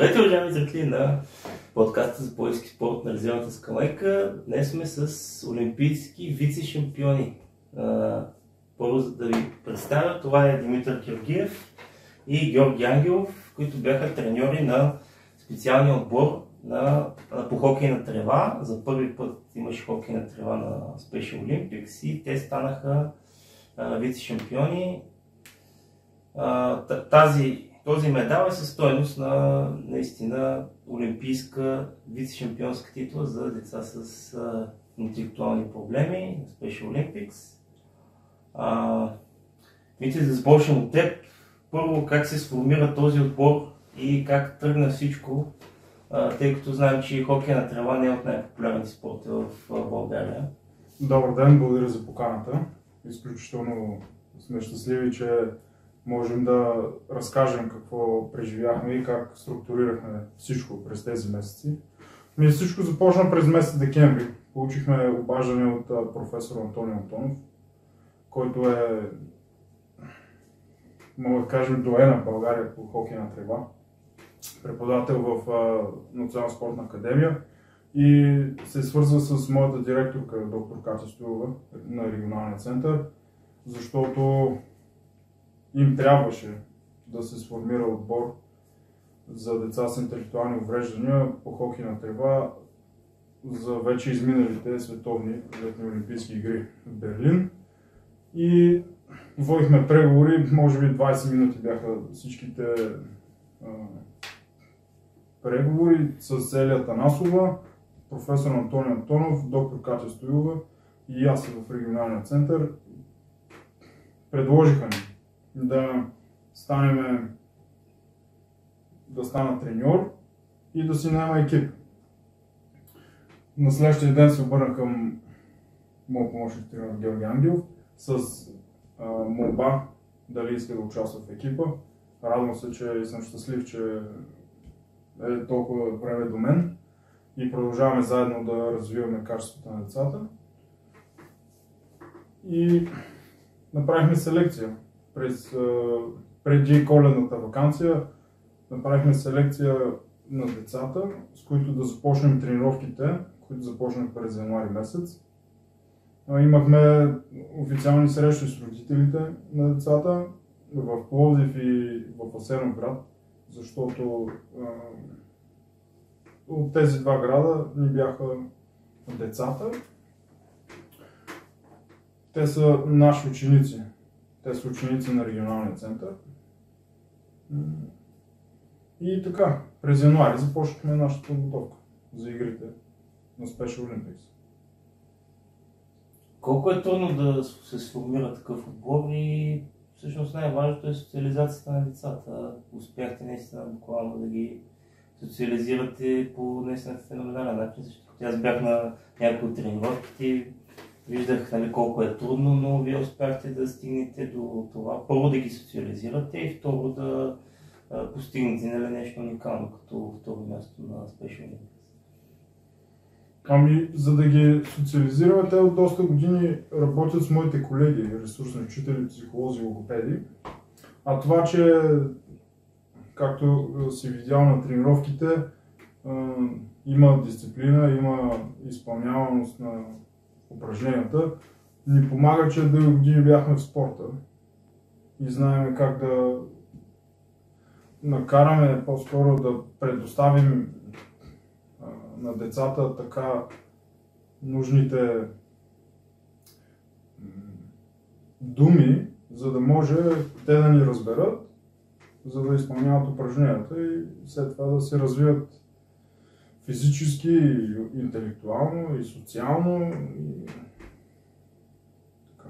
Здравейте, уважаеми зрители на подкаста за пловдивски спорт на резервната скамейка. Днес сме с олимпийски вице-шампиони. Първо да ви представя, това е Димитър Георгиев и Георги Ангелов, които бяха треньори на специалния отбор по хокей на трева. За първи път имаше хокей на трева на Special Olympics и те станаха вице-шампиони. Този медал е със стойност на наистина олимпийска вице-шампионска титла за деца с интелектуални проблеми на Special Olympics. Митли, да започнем от теб. Първо, как се сформира този отбор и как тръгна всичко, тъй като знаем, че хокей на трева не е от най-популярните спорти в България. Добър ден, благодаря за поканата. Изключително сме щастливи, че можем да разкажем какво преживяхме и как структурирахме всичко през тези месеци. Всичко започна през месец декември. Получихме обаждане от професор Антонио Антонов, който е, мога да кажем, доена в България по хокей на трева. Преподавател в Национална спортна академия и се свърза с моята директорка, доктор Катя Стоилова на регионалния център, защото им трябваше да се сформира отбор за деца с интелектуални увреждания по хокей на трева за вече изминалите световни летни олимпийски игри в Берлин. И водихме преговори, може би 20 минути бяха всичките преговори с Елия Танасова, професор Антонио Антонов, доктор Катя Стоилова и аз в регионалния център. Предложиха ни да стана треньор и да си наема екип. На следващия ден се обърна към моят помощник треньор Георги Ангелов с молба дали иска да участва в екипа. Радвам се, че съм щастлив, че е толкова време до мен и продължаваме заедно да развиваме качеството на децата. И направихме селекция. Преди коледната ваканция направихме селекция на децата, с които да започнем тренировките, които започнах през януари месец. Имахме официални срещи с родителите на децата в Пловдив и в Асеновград, защото от тези два града ни бяха децата. Те са наши ученици. Те са ученици на регионалния център. И така, през януари започнахме нашата подготовка за игрите на Special Olympics. Колко е трудно да се сформира такъв отбор и всъщност най-важното е социализацията на децата. Успяхте наистина буквално да ги социализирате по наистина феноменален начин, защото аз бях на някои от тренировките, виждах колко е трудно, но вие успяхте да стигнете до това. Първо да ги социализирате и второ да постигнете нещо уникално като второ място на Special Olympics. За да ги социализираме, те от доста години работят с моите колеги, ресурсни учители, психолози, логопеди. А това, че както си видял на тренировките, има дисциплина, има изпълняваност на упражненията, ни помага, че дълги години бяхме в спорта и знаем как да накараме, по-скоро да предоставим на децата така нужните думи, за да може те да ни разберат, за да изпълняват упражненията и след това да се развиват физически, интелектуално и социално. И така.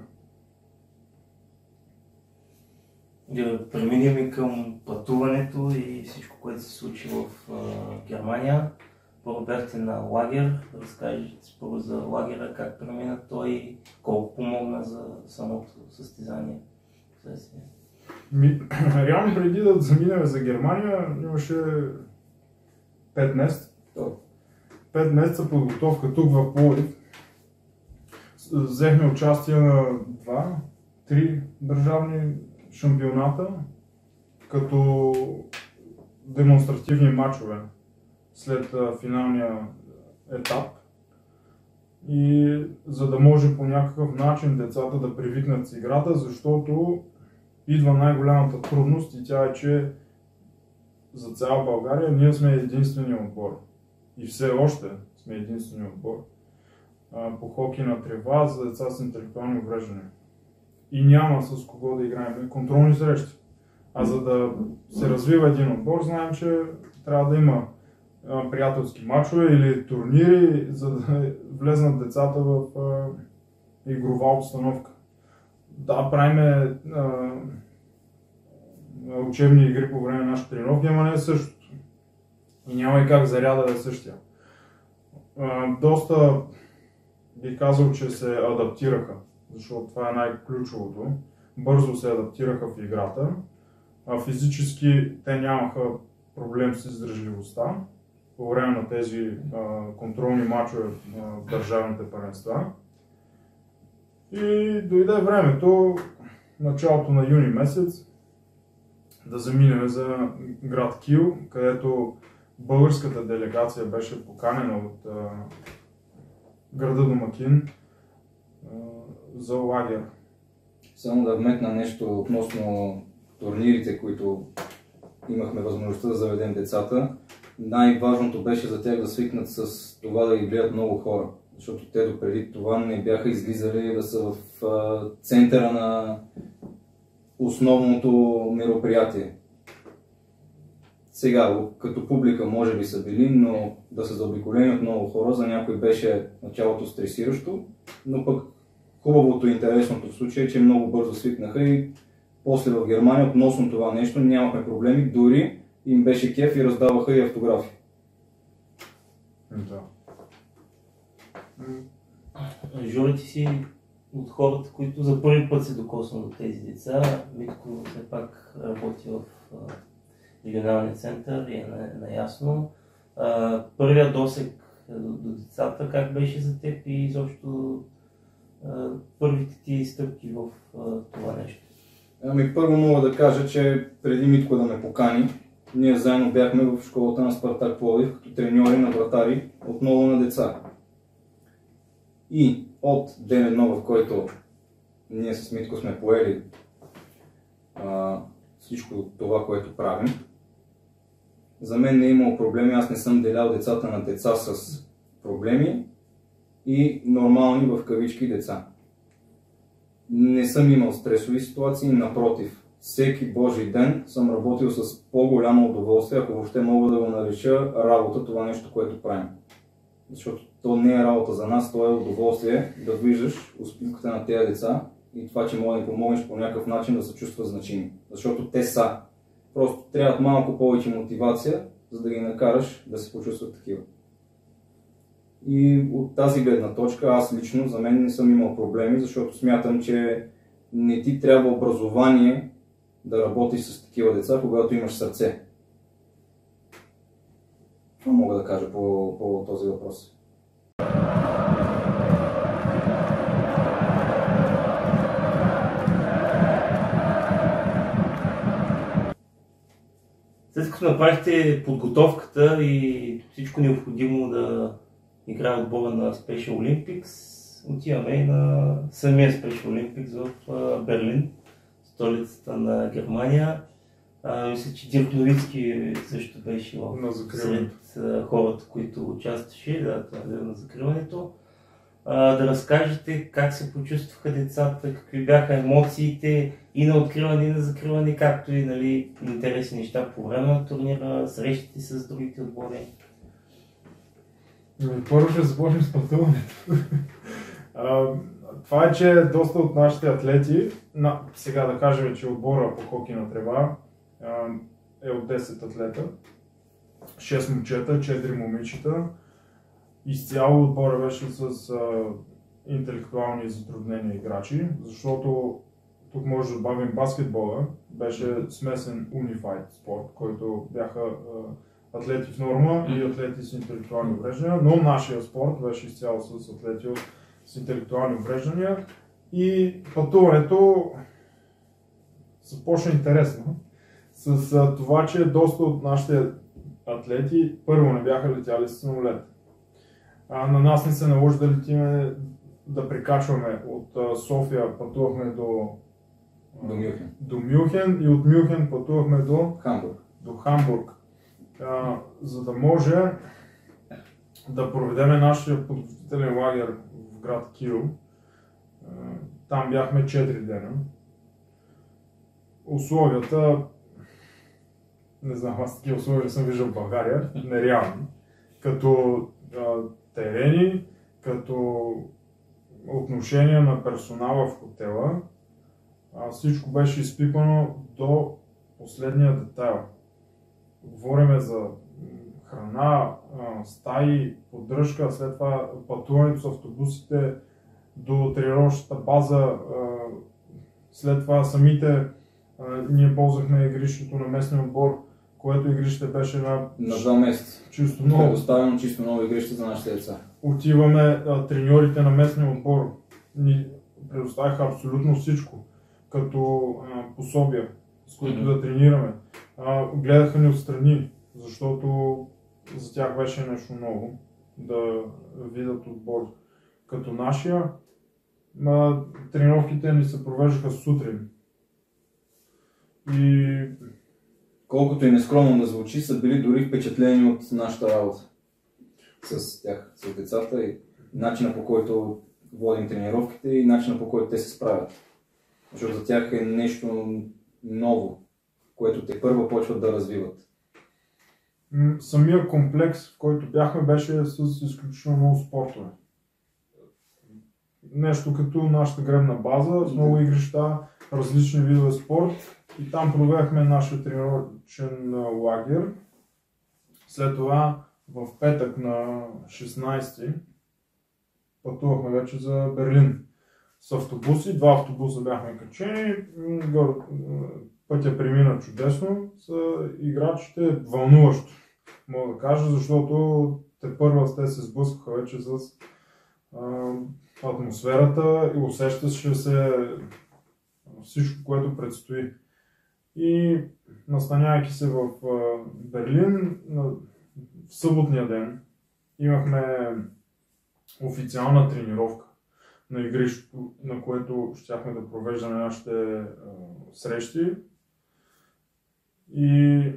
Да преминем и към пътуването и всичко, което се случи в Германия. Първо бяхте на лагер, разкажете първо за лагера, как премина той, колко помогна за самото състезание. Реално преди да заминем за Германия имаше 5 месеца. 5 месеца подготовка тук в Пловдив. Взехме участие на 2-3 държавни шампионата, като демонстративни матчове след финалния етап. И за да може по някакъв начин децата да привикнат с играта, защото идва най-голямата трудност и тя е, че за цяла България ние сме единствения отбор. И все още сме единствения отбор по хокей на трева за деца с интелектуални увреждания. И няма с кого да играем контролни срещи. А за да се развива един отбор, знаем, че трябва да има приятелски мачове или турнири, за да влезнат децата в игрова обстановка. Да, правиме учебни игри по време на нашите тренировки, ама не е същото. И няма и как заряда да е същия. Доста бих казал, че се адаптираха, защото това е най-ключовото. Бързо се адаптираха в играта. Физически те нямаха проблем с издържливостта по време на тези контролни мачове в държавните първенства. И дойде времето, началото на юни месец, да заминем за град Кил, където българската делегация беше поканена от града домакин за лагер. Само да вметна нещо относно турнирите, които имахме възможността да заведем децата. Най-важното беше за тях да свикнат с това да ги гледат много хора, защото те допреди това не бяха излизали да са в центъра на основното мероприятие. Сега, като публика може би са били, но да са заобиколени от много хора, за някой беше началото стресиращо, но пък хубавото и интересното в случая е, че много бързо свикнаха и после в Германия относно това нещо нямахме проблеми, дори им беше кеф и раздаваха и автографи. Да. Жори, ти си от хората, които за първи път се докосна до тези деца. Митко все пак работи в регионалния център и е наясно. Първият досег до децата, как беше за теб и изобщо първите ти стъпки в това нещо? Ами първо мога да кажа, че преди Митко да ме покани, ние заедно бяхме в школата на Спартак Пловдив като треньори на вратари, отново на деца. И от ден едно, в който ние с Митко сме поели всичко това, което правим, за мен не е имало проблеми, аз не съм делял децата на деца с проблеми и нормални в кавички деца. Не съм имал стресови ситуации, напротив, всеки божий ден съм работил с по-голямо удоволствие, ако въобще мога да го нареча работа, това нещо, което правим. Защото то не е работа за нас, то е удоволствие да виждаш успехите на тези деца и това, че може да им помогнеш по някакъв начин да се чувстват значими. Защото те са. Просто трябва малко повече мотивация, за да ги накараш да се почувстват такива. И от тази гледна точка аз лично за мен не съм имал проблеми, защото смятам, че не ти трябва образование да работиш с такива деца, когато имаш сърце. Това мога да кажа по този въпрос. След като направихте подготовката и всичко необходимо да играе отбора на Special Olympics, отиваме и на самия Special Olympics в Берлин, столицата на Германия. Мисля, че Дирк Новицки също беше сред хората, които участваше на закриването. Да разкажете как се почувстваха децата, какви бяха емоциите и на откриване, и на закриване, както и интересни неща по време на турнира, срещите с другите отбори. Първо ще започнем с пътуването. Това е, че доста от нашите атлети, сега да кажем, че отбора по хокей на трева е от 10 атлета, 6 момчета, 4 момичета. Изцяло отбора беше с интелектуални затруднения играчи, защото тук може да добавим баскетбола, беше смесен unified спорт, който бяха атлети в норма и атлети с интелектуални увреждания, но нашия спорт беше изцяло с атлети с интелектуални увреждания и пътуването започна интересно, с това, че доста от нашите атлети първо не бяха летяли с самолет. На нас не се наложи да летиме, да прикачваме. От София пътувахме до Мюнхен и от Мюнхен пътувахме до Хамбург. За да може да проведем нашия подготвителен лагер в град Кил. Там бяхме 4 дена. Условията, не знам, аз такива условия не съм виждал в България, нереални. Като терени, като отношение на персонала в хотела, всичко беше изпипано до последния детайл. Говориме за храна, стаи, поддръжка, след това пътуването с автобусите до тренировъчната база, след това самите ние ползвахме игрището на местния отбор, което игрище беше на 2 месеца. Чисто ново. Предоставено чисто ново игрище за нашите деца. Отиваме, треньорите на местния отбор ни предоставиха абсолютно всичко, като пособия, с които да тренираме. Гледаха ни отстрани, защото за тях беше нещо ново да видят отбор. Като нашия, тренировките ни се провеждаха сутрин. И колкото и нескромно да звучи, са били дори впечатлени от нашата работа с тях, с децата и начина, по който водим тренировките и начина, по който те се справят. Защото за тях е нещо ново, което те първо почват да развиват. Самия комплекс, в който бяхме, беше с изключително много спортове. Нещо като нашата гребна база, с много игрища, различни видове спорт. И там проведахме нашия тренировъчен лагер. След това в петък на 16 пътувахме вече за Берлин. С автобуси, 2 автобуса бяхме качени, пътя премина чудесно, с играчите вълнуващо, мога да кажа, защото те се сблъскаха вече с атмосферата и усещаше се всичко, което предстои. И настанявайки се в Берлин, в съботния ден имахме официална тренировка на игрището, на което щяхме да провеждаме нашите срещи. И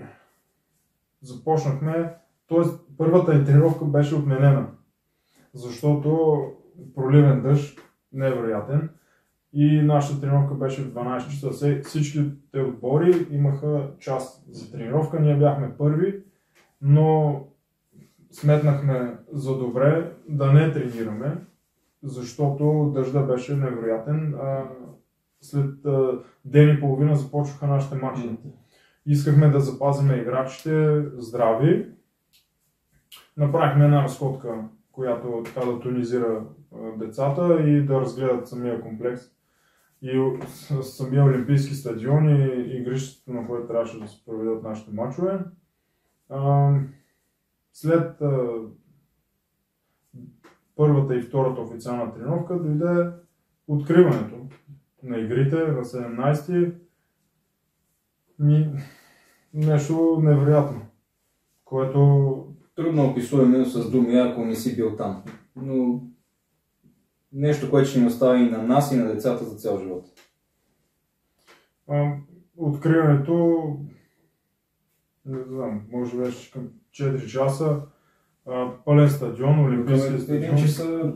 започнахме, т.е. първата тренировка беше отменена, защото проливен дъжд, невероятен, и нашата тренировка беше в 12 часа. Всичките отбори имаха час за тренировка, ние бяхме първи, но сметнахме за добре да не тренираме, защото дъжда беше невероятен. След ден и половина започнаха нашите мачове. Искахме да запазим играчите здрави. Направихме една разходка, която така да тонизира децата и да разгледат самия комплекс. И самия олимпийски стадион и игрището, на което трябваше да се проведат нашите мачове. След първата и втората официална тренировка дойде откриването на игрите на 17-ти. Нещо невероятно, което трудно описуемо с думи, ако не си бил там. Но нещо, което ще ни остави и на нас, и на децата за цял живот. Откриването, не знам, може беше към 4 часа, пълен стадион, олимпийски стадион. 1 часа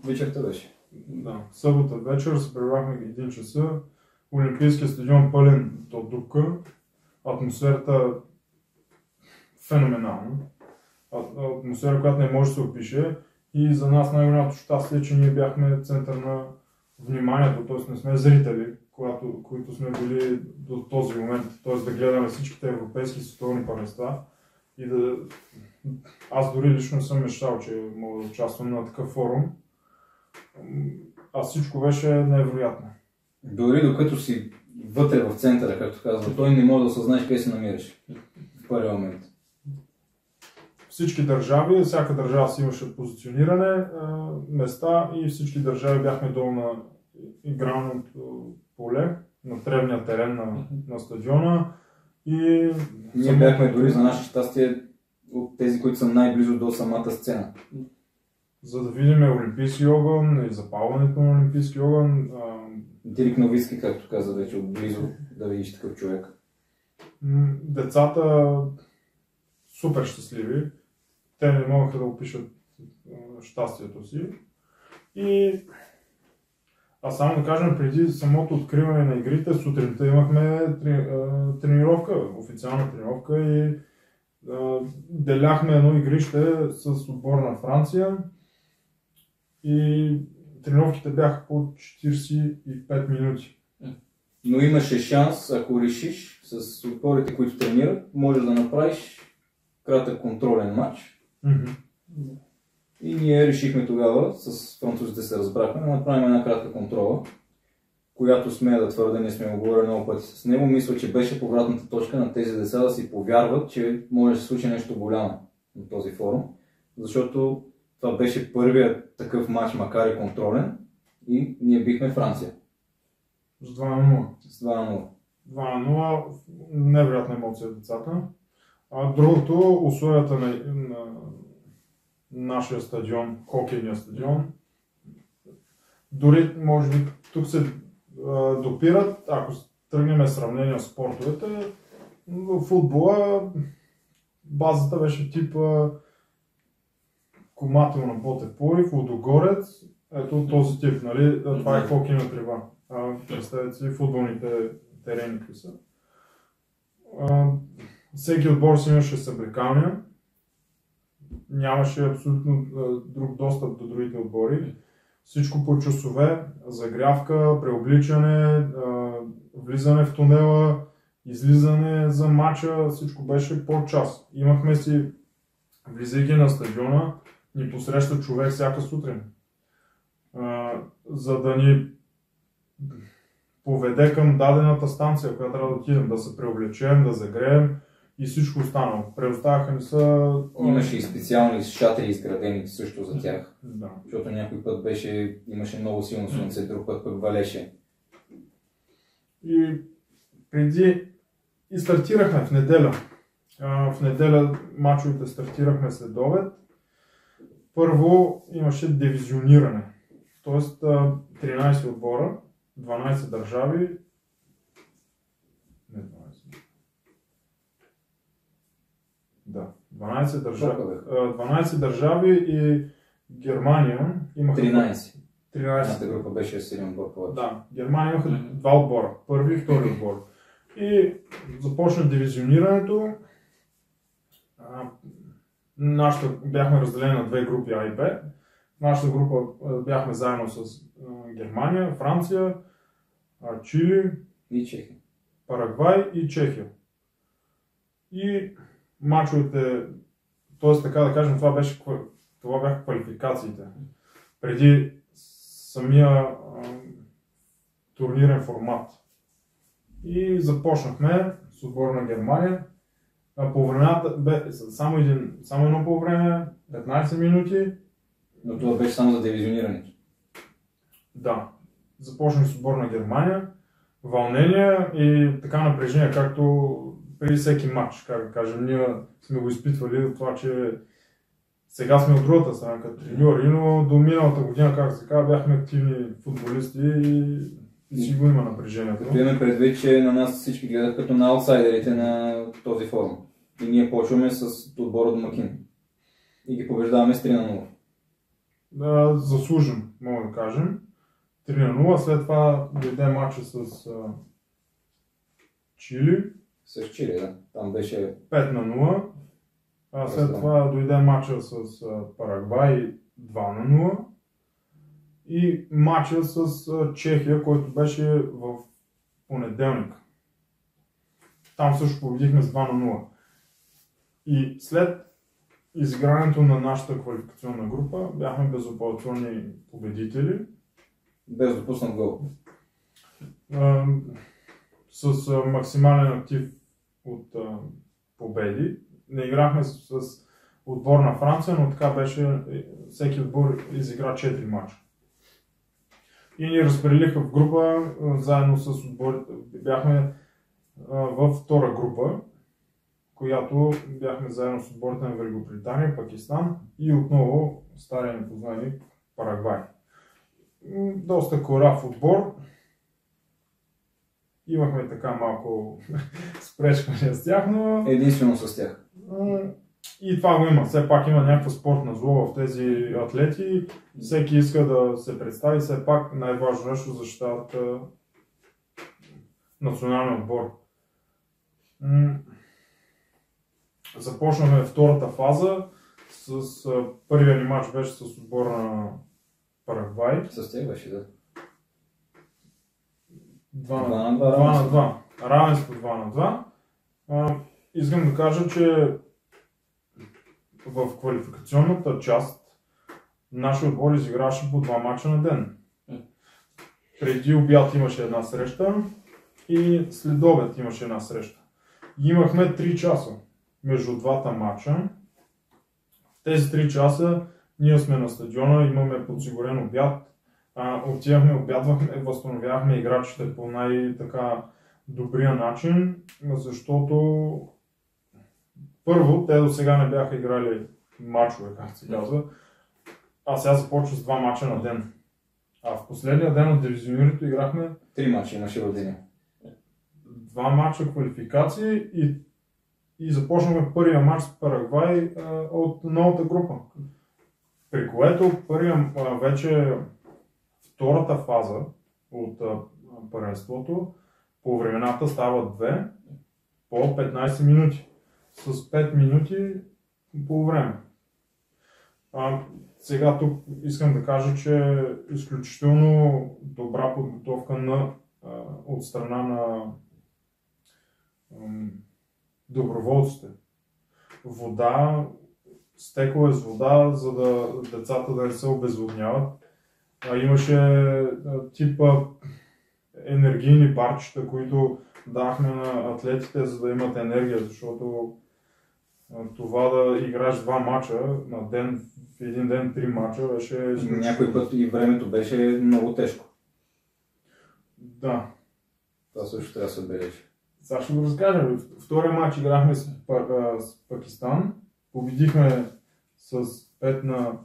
вечерта беше. Да, събота вечер се прибрахме 1 часа, олимпийски стадион пълен до дупка, атмосферата феноменална. Атмосфера, която не може да се опише, и за нас най-голямото щастие е, че ние бяхме център на вниманието, т.е. не сме зрители, които сме били до този момент, т.е. да гледаме всичките европейски световни първенства и да... Аз дори лично съм мечтал, че мога да участвам на такъв форум, а всичко беше невероятно. Дори докато си вътре в центъра, както казва, той не може да осъзнаеш къде се намираш в първия момент. Всички държави, всяка държава си имаше позициониране, места и всички държави бяхме долу на игралното поле, на тревния терен на стадиона И Ние бяхме дори за наше щастие от тези, които са най-близо до самата сцена. За да видим олимпийски огън и запалването на олимпийски огън. Дирик Новицки, както каза вече, отблизо да видиш такъв човек. Децата супер щастливи. Те не могаха да опишат щастието си. И само да кажем, преди самото откриване на игрите, сутринта имахме тренировка, официална тренировка и деляхме едно игрище с отбор на Франция и тренировките бяха по 45 минути. Но имаше шанс, ако решиш, с отборите, които тренират, можеш да направиш кратък контролен матч. И ние решихме тогава, с французите се разбрахме, да направим една кратка контрола, която смея да твърда, ние сме говорили много пъти с него. Мисля, че беше повратната точка на тези деца да си повярват, че може да се случи нещо голямо на този форум, защото това беше първият такъв матч, макар и контролен, и ние бихме Франция. С 2-0. С 2-0. 2-0, невероятна емоция от децата. Другото, условията на нашия стадион, хокейния стадион, дори може би тук се допират, ако тръгнем сравнение с спортовете, в футбола базата беше тип Комател на Ботев Пловдив, Лудогорец, ето този тип, нали? Това е хокейна трива. Представете си футболните терени какви са. Всеки отбор си имаше съблекалния. Нямаше абсолютно друг достъп до другите отбори. Всичко по часове, загрявка, преобличане, влизане в тунела, излизане за матча, всичко беше по час. Имахме си, влизайки на стадиона, ни посреща човек всяка сутрин, за да ни поведе към дадената станция, която трябва да отидем, да се преоблечем, да загреем и всичко останало. Предоставяха ни са... Имаше и специални шатери изградени също за тях. Да. Защото някой път имаше много силно слънце, друг път пък валеше. И преди стартирахме в неделя. В неделя мачовете стартирахме след обед. Първо имаше дивизиониране. Тоест 13 отбора, 12 държави. Не 12. Да, 12 държави и Германия имаха 13. 13. Група беше 7 отбор повече. Да, Германия имаха два отбора, първи и втори отбор. И започна дивизионирането. Бяхме разделени на две групи А и Б. В нашата група бяхме заедно с Германия, Франция, Чили, и Чехия. Парагвай и Чехия. И мачовете, т.е. така да кажем, това бяха квалификациите. Преди самия турнирен формат. И започнахме с отбора на Германия. По времената бе само едно по време, 15 минути. Но това беше само за дивизионирането. Да. Започнах с отбор на Германия. Вълнение и така напрежение, както преди всеки матч, как да кажем. Ние сме го изпитвали от това, че сега сме от другата страна като треньори, но до миналата година, как се казва, бяхме активни футболисти и си го има напрежението. Като имаме предвид, че на нас всички гледат като на аутсайдерите на този форум. И ние почваме с отбора домакин. И ги побеждаваме с 3-0. Заслужен, мога да кажем. 3-0, след това дойде матча с Чили. С Чили, да. Там беше 5-0. След това дойде матча с Парагвай 2-0. И матча с Чехия, който беше в понеделник. Там също победихме с 2-0. И след изигрането на нашата квалификационна група бяхме безапелационни победители. без допуснат гол. С максимален актив от победи. Не играхме с отбор на Франция, но така беше, всеки отбор изигра 4 мача. И ни разпределиха в група, заедно с отборите. Бяхме във втора група, която бяхме заедно с отборите на Великобритания, Пакистан и отново стария непознани Парагвай. Доста корав отбор. Имахме така малко спречкания с тях, но... Единствено с тях. И това го има. Все пак има някаква спортна зло в тези атлети. Всеки иска да се представи, все пак най-важно нещо защитават националния отбор. Започнахме втората фаза. Първия ни матч беше с отбора на Парагвай. С тях беше, да. 2 на 2. Равенство 2 на 2. Искам да кажа, че в квалификационната част нашия отбор изиграваше по 2 мача на ден. Преди обяд имаше една среща и след обед имаше една среща. Имахме 3 часа между двата мача. В тези 3 часа ние сме на стадиона, имаме подсигурен обяд. Отивахме, обядвахме, възстановявахме играчите по най-добрия начин, защото първо, те до сега не бяха играли мачове, както се казва, а сега започва с 2 мача на ден. А в последния ден от дивизионирането играхме 3 мача имаше в деня. 2 мача квалификации и започнахме първия мач с Парагвай от новата група. При което вече втората фаза от първенството по времената става 2 по 15 минути. С 5 минути по време. Сега тук искам да кажа, че е изключително добра подготовка от страна на доброволците. Вода, стекове с вода, за да децата да не се обезводняват. Имаше типа енергийни барчета, които дахме на атлетите, за да имат енергия, защото това да играеш 2 мача на ден, в един ден 3 мача беше... Някой път и времето беше много тежко. Да. Това също трябва да се отбележи. Сега ще го разкажем. Втория матч играхме с Пакистан. Победихме с 6 на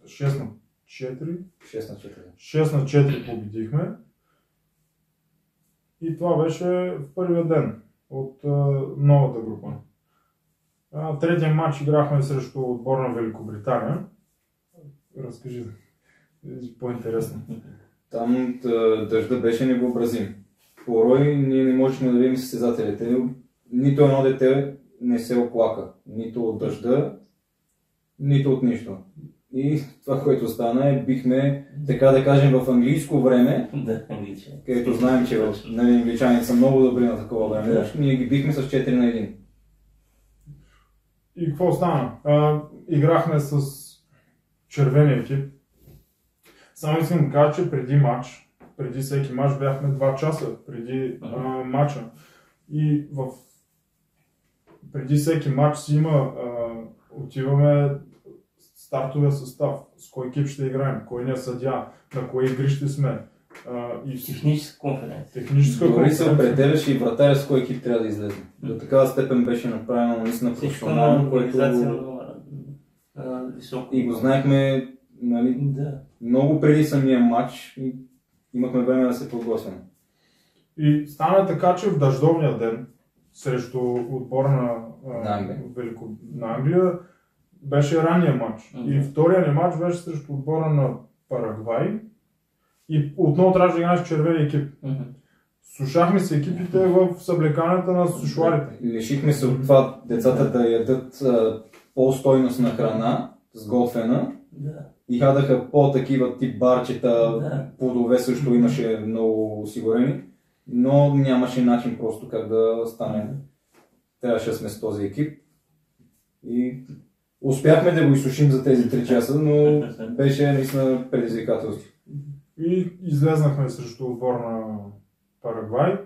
4. 6 на 4 победихме. И това беше в първия ден от новата група. Третия матч играхме срещу отбор на Великобритания. Разкажи, по-интересно. Там дъжда беше невъобразим. Порой ние не можехме да видим състезателите. Нито едно дете не се оплака. Нито от дъжда, нито от нищо. И това, което стана е, бихме, така да кажем, в английско време, където знаем, че англичаните са много добри на такова време, ние ги бихме с 4 на 1. И какво стана? Играхме с червения екип. Само искам да кажа, че преди всеки матч бяхме 2 часа преди матча. И преди всеки матч си отиваме стартовия състав, с кой екип ще играем, кой не е съдия, на кой игри сме. Техническа конференция. Дори се определяше и вратаря с кой екип трябва да излезе. До такава степен беше направено наистина професионално, което... И го знаехме, нали, много преди самия матч и имахме време да се подготвим. И стана така, че в дъждовния ден срещу отбора на Англия беше ранния матч. И втория ни матч беше срещу отбора на Парагвай. И отново трябваше да играем с червения екип. Сушахме се екипите в съблеканията на сушуарите. Лишихме се от това децата да ядат по-стойностна храна, сготвена. И ядаха по-такива тип барчета, плодове също имаше много осигурени. Но нямаше начин просто как да стане. Трябваше да сме с този екип. И успяхме да го изсушим за тези 3 часа, но беше наистина предизвикателство. И излезнахме срещу отбор на Парагвай.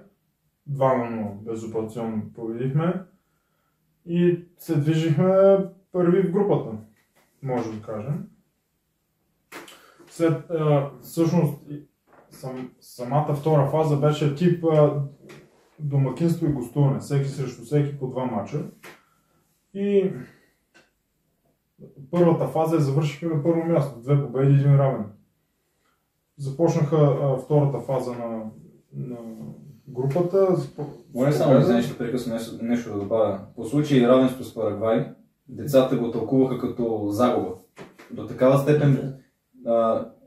2-0 безапелационно победихме. И се движихме първи в групата, може да кажем. Всъщност, самата втора фаза беше тип домакинство и гостуване, всеки срещу всеки по 2 мача. И първата фаза завършихме на първо място, 2 победи и 1 равен. Започнаха втората фаза на групата. Моля само да нещо прекъсна нещо да добавя. По случай равенство с Парагвай, децата го тълкуваха като загуба. До такава степен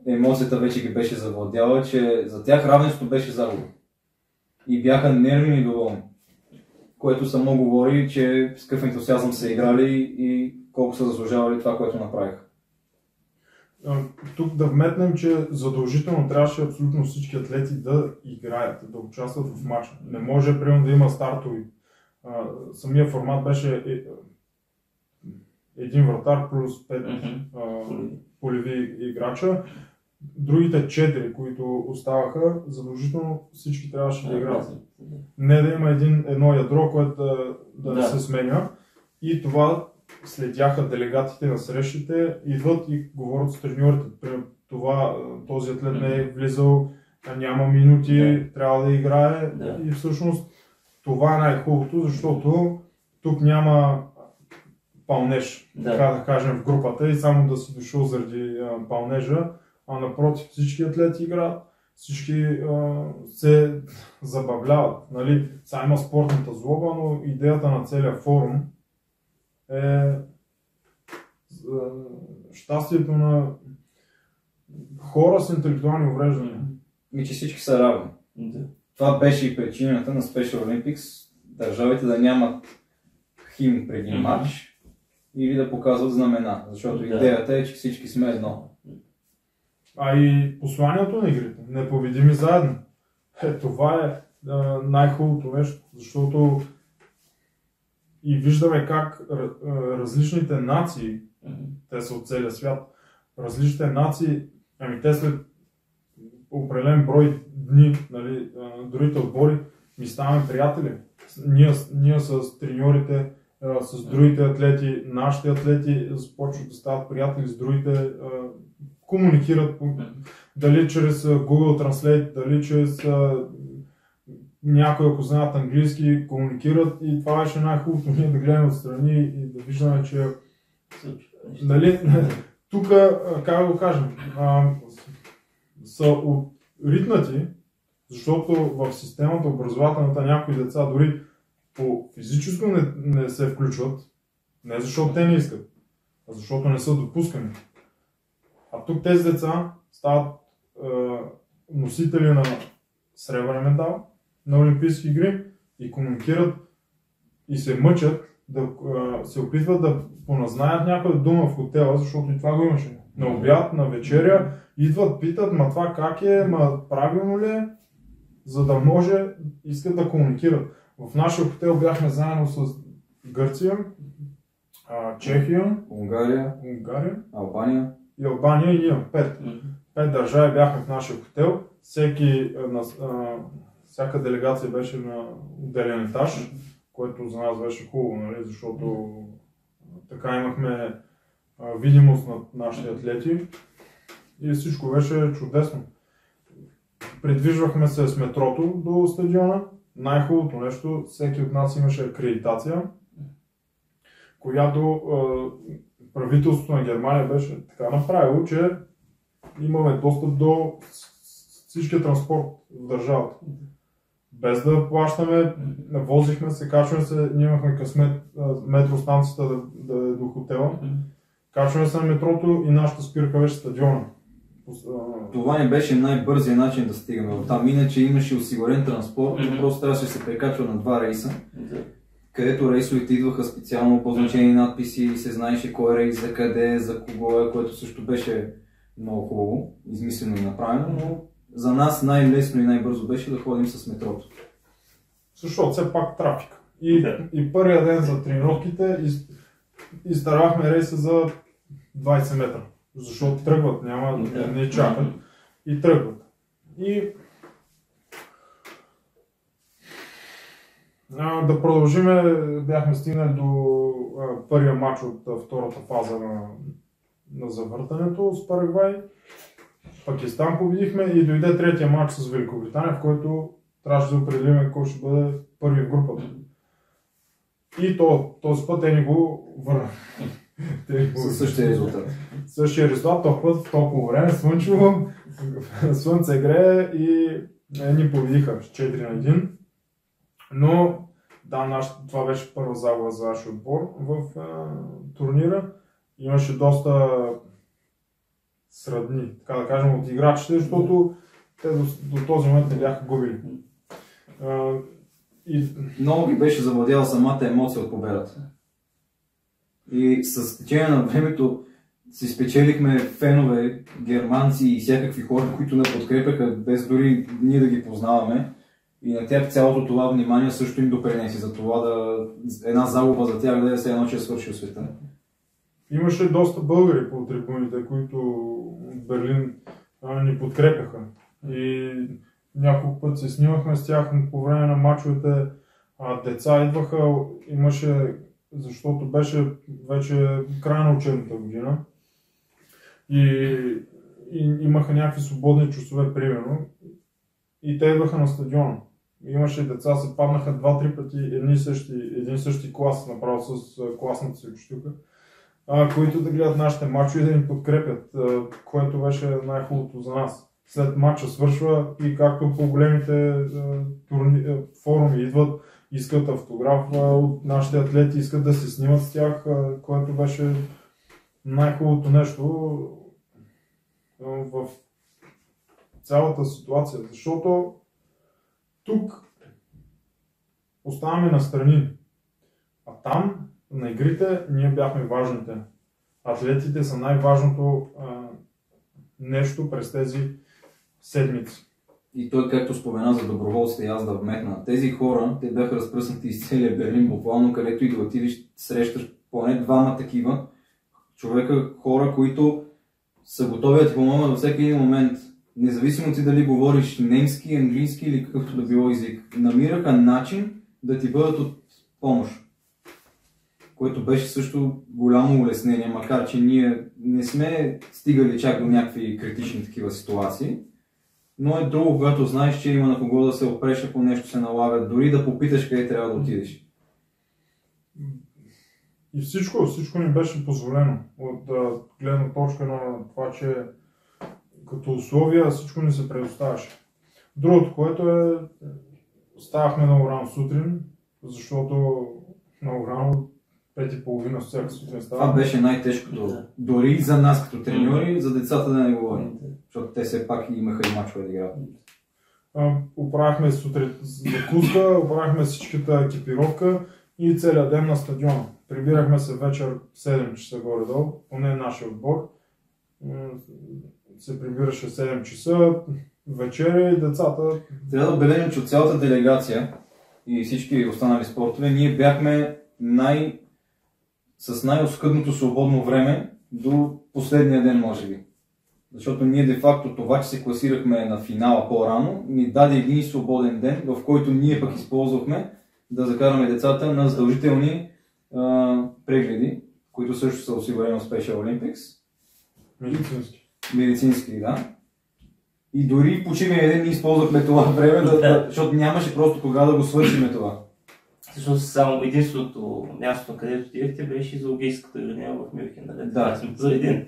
емоцията вече ги беше завладяла, че за тях равенството беше загуба. И бяха нервни и доволни. Което само говори, че с какъв ентусиазъм са играли и колко са заслужавали това, което направиха. Тук да вметнем, че задължително трябваше абсолютно всички атлети да играят, да участват в матча. Не може, примерно, да има стартови. Самия формат беше един вратар плюс 5 полеви играча. Другите 4, които оставаха, задължително всички трябваше да играят. Не да има едно ядро, което да се сменя. И това следяха делегатите на срещите, идват и говорят с треньорите. Този атлет не е влизал, няма минути, трябва да играе. И всъщност това е най-хубавото, защото тук няма пълнеж, така да кажем, в групата и само да си дошъл заради пълнежа, а напротив всички атлети играят, всички се забавляват. Нали? Сега има спортната злоба, но идеята на целия форум е щастието на хора с интелектуални увреждания. И че всички са равни. Това беше и причината на Special Olympics държавите да нямат химн преди матч или да показват знамена, защото идеята е, че всички сме едно. А и посланието на игрите, непобедими заедно. Това е най-хубавото нещо, защото и виждаме как различните нации, те са от целия свят, различните нации, те след определен брой дни, нали, другите отбори, ми ставаме приятели. Ние с треньорите, с другите атлети, нашите атлети започват да стават приятели с другите, комуникират дали чрез Google Translate, дали чрез някой, ако знаят английски, комуникират и това беше най-хубавото ние да гледаме отстрани и да виждаме, че нали, тук, как да го кажем, са ритнати, защото в системата образователната някои деца дори по физическо не се включват, не защото те не искат, а защото не са допускани. А тук тези деца стават носители на сребърен медал на Олимпийски игри и комуникират и се мъчат да се опитват да поназнаят някоя дума в хотела, защото и това го имаше. На обяд, на вечеря, идват, питат, ма това как е, ма правилно ли е, за да може, искат да комуникират. В нашия хотел бяхме заедно с Гърция, Чехия, Унгария, Албания и Албания и ние. 5 държави бяхме в нашия хотел. Всяка делегация беше на отделен етаж, което за нас беше хубаво, нали? Защото така имахме видимост на нашите атлети и всичко беше чудесно. Придвижвахме се с метрото до стадиона. Най-хубавото нещо, всеки от нас имаше акредитация, която правителството на Германия беше така направило, че имаме достъп до всичкия транспорт в държавата. Без да плащаме, возихме се, качваме се, ние имахме късмет метростанцията да е до хотела. Качваме се на метрото и нашата спирка беше стадиона. Това не беше най-бързият начин да стигаме. Там иначе имаше осигурен транспорт, просто трябваше да се прекачва на 2 рейса, където рейсовете идваха специално обозначени надписи и се знаеше кой рейс, за къде, за кого е, което също беше много хубаво, измислено и направено, но за нас най-лесно и най-бързо беше да ходим с метрото. Защото все пак трафик. И първия ден за тренировките изтървахме рейса за 20 метра. Защото тръгват, не чакат и тръгват. И да продължиме, бяхме стигнали до първия матч от втората фаза на завъртането с Парагвай. Пакистан победихме и дойде третия матч с Великобритания, в който трябваше да определим кой ще бъде първи в групата. И този път те ни го върнаха. Със същия резултат. Същия резултат, този път в толкова време, слънчево, слънце грее и ни победиха с 4-1. Но да, това беше първа загуба за нашия отбор в турнира. Имаше доста сръдни, така да кажем, от играчите, защото те до този момент не бяха губили. Много ги беше завладяла самата емоция от победата. И с течение на времето си спечелихме фенове, германци и всякакви хора, които не подкрепяха, без дори ние да ги познаваме. И на тях цялото това внимание също им допринеси за това една загуба за тях да е все едно, че е свършил света. Имаше доста българи по трибуните, които от Берлин ни подкрепяха. И няколко път се снимахме с тях по време на мачовете. Деца идваха, имаше, защото беше вече край на учебната година. И имаха някакви свободни часове, примерно. И те идваха на стадиона. Имаше деца, се паднаха 2-3 пъти един същи клас, направо с класната си учителка, които да гледат нашите мачове и да ни подкрепят, което беше най-хубавото за нас. След мача свършва и както по големите форуми идват, искат автограф от нашите атлети, искат да се снимат с тях, което беше най-хубавото нещо в цялата ситуация, защото тук оставаме настрани, а там на игрите ние бяхме важните. Атлетите са най-важното нещо през тези седмици. И той, както спомена за доброволците, аз да вметна. Тези хора, те бяха разпръснати из целия Берлин, буквално където и да отидеш, срещаш поне двама такива човека, хора, които са готови да ти помогнат във всеки един момент. Независимо ти дали говориш немски, английски или какъвто да било език, намираха начин да ти бъдат от помощ. Което беше също голямо улеснение, макар че ние не сме стигали чак до някакви критични такива ситуации. Но е друго, когато знаеш, че има на кого да се опреш, ако нещо се налага, дори да попиташ къде трябва да отидеш. И всичко ни беше позволено. От гледна точка на това, че като условия всичко ни се предоставяше. Другото, което е, ставахме много рано сутрин, защото много рано, 5:30 всяка сутрин ставахме. Това беше най-тежкото. Дори за нас като треньори, за децата да не говорим. Защото те все пак имаха и мачове да играят. Оправихме сутрин закуска, оправихме всичката екипировка и целият ден на стадиона. Прибирахме се вечер 7 часа горе-долу, поне нашия отбор. Се прибираше 7 часа, вечеря и децата. Трябва да отбележим, че от цялата делегация и всички останали спортове, ние бяхме с най-оскъдното свободно време до последния ден, може би. Защото ние де-факто това, че се класирахме на финала по-рано, ни даде един свободен ден, в който ние пък използвахме да закараме децата на задължителни прегледи, които също са осигурени от Special Olympics. Медицински, да. И дори почивния ден ние използвахме това време, защото нямаше просто кога да го свършиме това. Всъщност само единственото място, където отидехте, беше зоологическата градина в Мюнхен. Да. За един.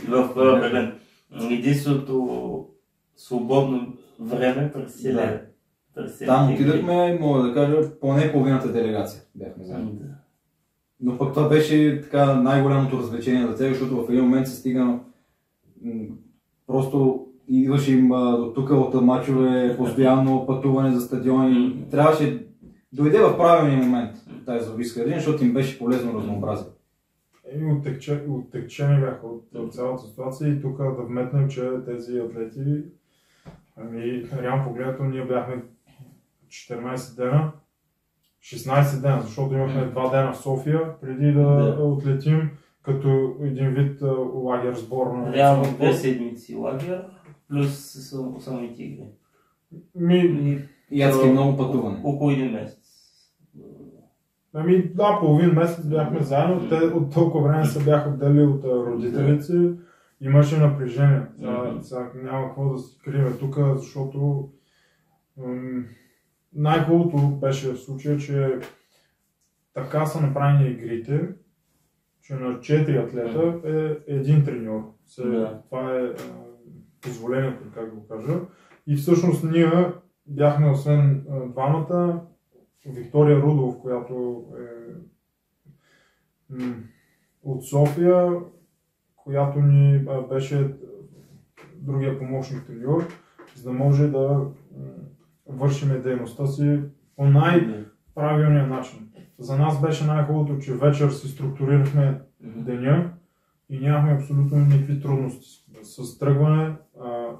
В Берлин. Единственото свободно време през целия. Там отидахме, мога да кажа, поне половината делегация бяхме заедно. Но пък това беше така най-голямото развлечение за тях, защото в един момент се стига просто идваш им до тук от мачове, постоянно пътуване за стадиони. Трябваше дойде в правилния момент тази зоологическа градина, защото им беше полезно разнообразие. Оттекчени бяха от цялата ситуация и тук да вметнем, че тези атлети, реално погледнато, ние бяхме 14 дена, 16 дена, защото имахме 2 дена в София, преди да отлетим като един вид лагер сбор на... Реално 2 седмици лагер, плюс самите игри. И адски много пътуване. Около един месец. Да, половин месец бяхме заедно, те от толкова време се бяха отделили от родителите си, имаше напрежение. Сега няма какво да се крием тук, защото Най-хубавото беше в случая, че така са направени игрите, че на 4 атлета е един треньор. Това е позволението, как го кажа. И всъщност ние бяхме освен двамата, Виктория Рудов, която е от София, която ни беше другия помощник треньор, за да може да вършиме дейността си по най-правилния начин. За нас беше най-хубавото, че вечер си структурирахме деня и нямахме абсолютно никакви трудности с тръгване,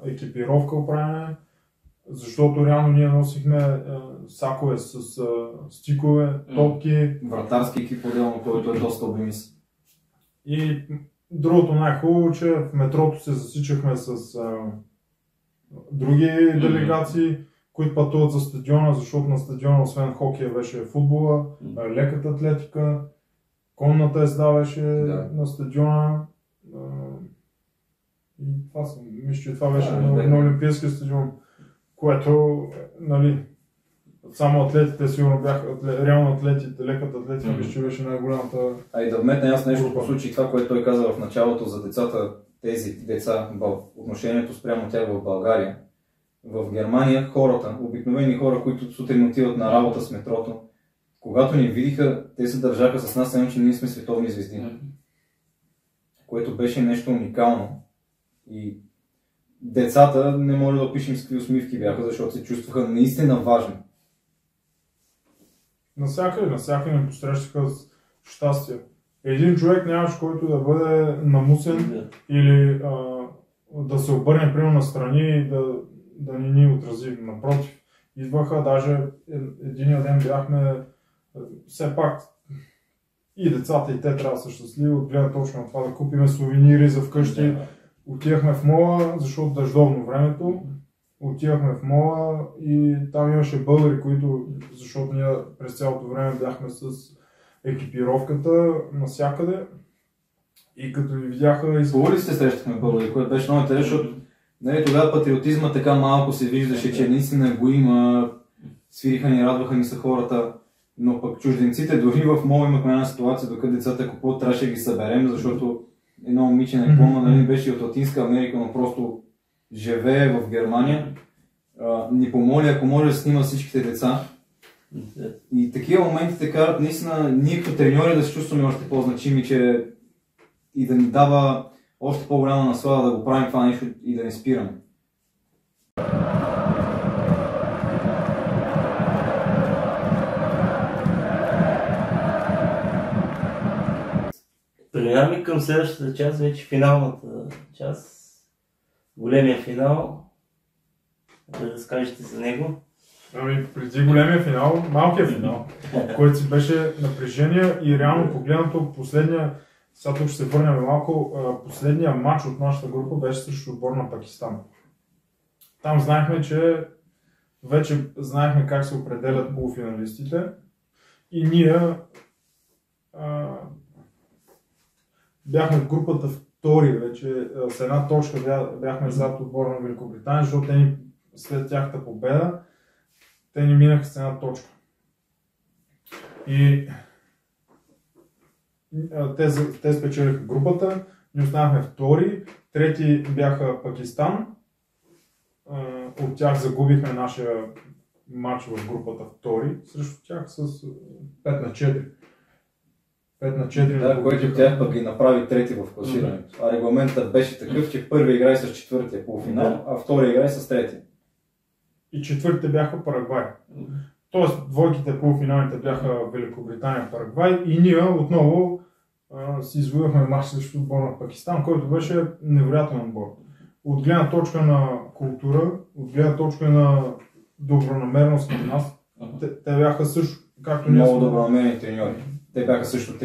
екипировка оправяне, защото реално ние носихме сакове с стикове, топки. Вратарски екип отделно, който е доста обемист. И другото най-хубаво, че в метрото се засичахме с други делегации, които пътуват за стадиона, защото на стадиона освен хокея беше футбола, леката атлетика, конната езда беше на стадиона. И това мисля, че това беше на Олимпийския стадион, което, нали, само атлетите сигурно бяха, реално атлетите, леката атлетика, мисля, че беше най-голямата. А и да вметна аз нещо по случай това, което той каза в началото за децата, тези деца в отношението спрямо тях в България. В Германия хората, обикновени хора, които сутрин отиват на работа с метрото, когато ни видиха, те се държаха с нас, че ние сме световни звезди. Което беше нещо уникално. И децата, не може да опишем с какви усмивки бяха, защото се чувстваха наистина важни. Насякъде ни посрещаха с щастие. Един човек нямаше, който да бъде намусен или да се обърне примерно настрани и да не ни отрази. Напротив, идваха, даже един ден бяхме, все пак и децата и те трябва да са щастливи, от гледна точно на това да купиме сувенири за вкъщи. Отивахме в мола, защото дъждовно времето. Отивахме в мола и там имаше българи, които, защото ние през цялото време бяхме с екипировката навсякъде. И като ни видяха... Хубаво ли се срещахме българи, което беше много интересно, защото тогава патриотизма така малко се виждаше, че наистина го има, свириха ни, радваха ни са хората. Но пък чужденците, дори в мола имахме една ситуация, докато децата купуват, трябваше да ги съберем, защото едно момиче на клона беше от Латинска Америка, но просто живее в Германия. Ни помоли, ако може да снима всичките деца. И такива моменти те карат наистина ние като треньори да се чувстваме още по-значими, че и да ни дава още по-голяма наслада да го правим това нещо и да не спираме. Преминаваме към следващата част, вече финалната част. Големия финал. Да разкажете за него. Преди големия финал, малкия финал, който си беше напрежение и реално погледнато последния, сега тук ще се върнем малко, последния матч от нашата група беше срещу отбор на Пакистан. Там знаехме, че вече знаехме как се определят полуфиналистите и ние бяхме в групата втори вече, с една точка бяхме зад отбора на Великобритания, защото те след тяхната победа те ни минаха с една точка. И те спечелиха групата, ние останахме втори, трети бяха Пакистан, от тях загубихме нашия матч в групата втори, срещу тях с 5-4. 5-4. Да, който тях пък ги направи трети в класирането. А регламентът беше такъв, че първи играе с четвъртия полуфинал, а втори играе с третия. И четвъртите бяха Парагвай. Тоест двойките полуфиналите бяха Великобритания, Парагвай и ние отново си извоювахме мач срещу отбор на Пакистан, който беше невероятен отбор. От гледна точка на култура, от гледна точка на добронамереност към нас, те бяха също, както ние. Много добронамерени треньори. Те бяха също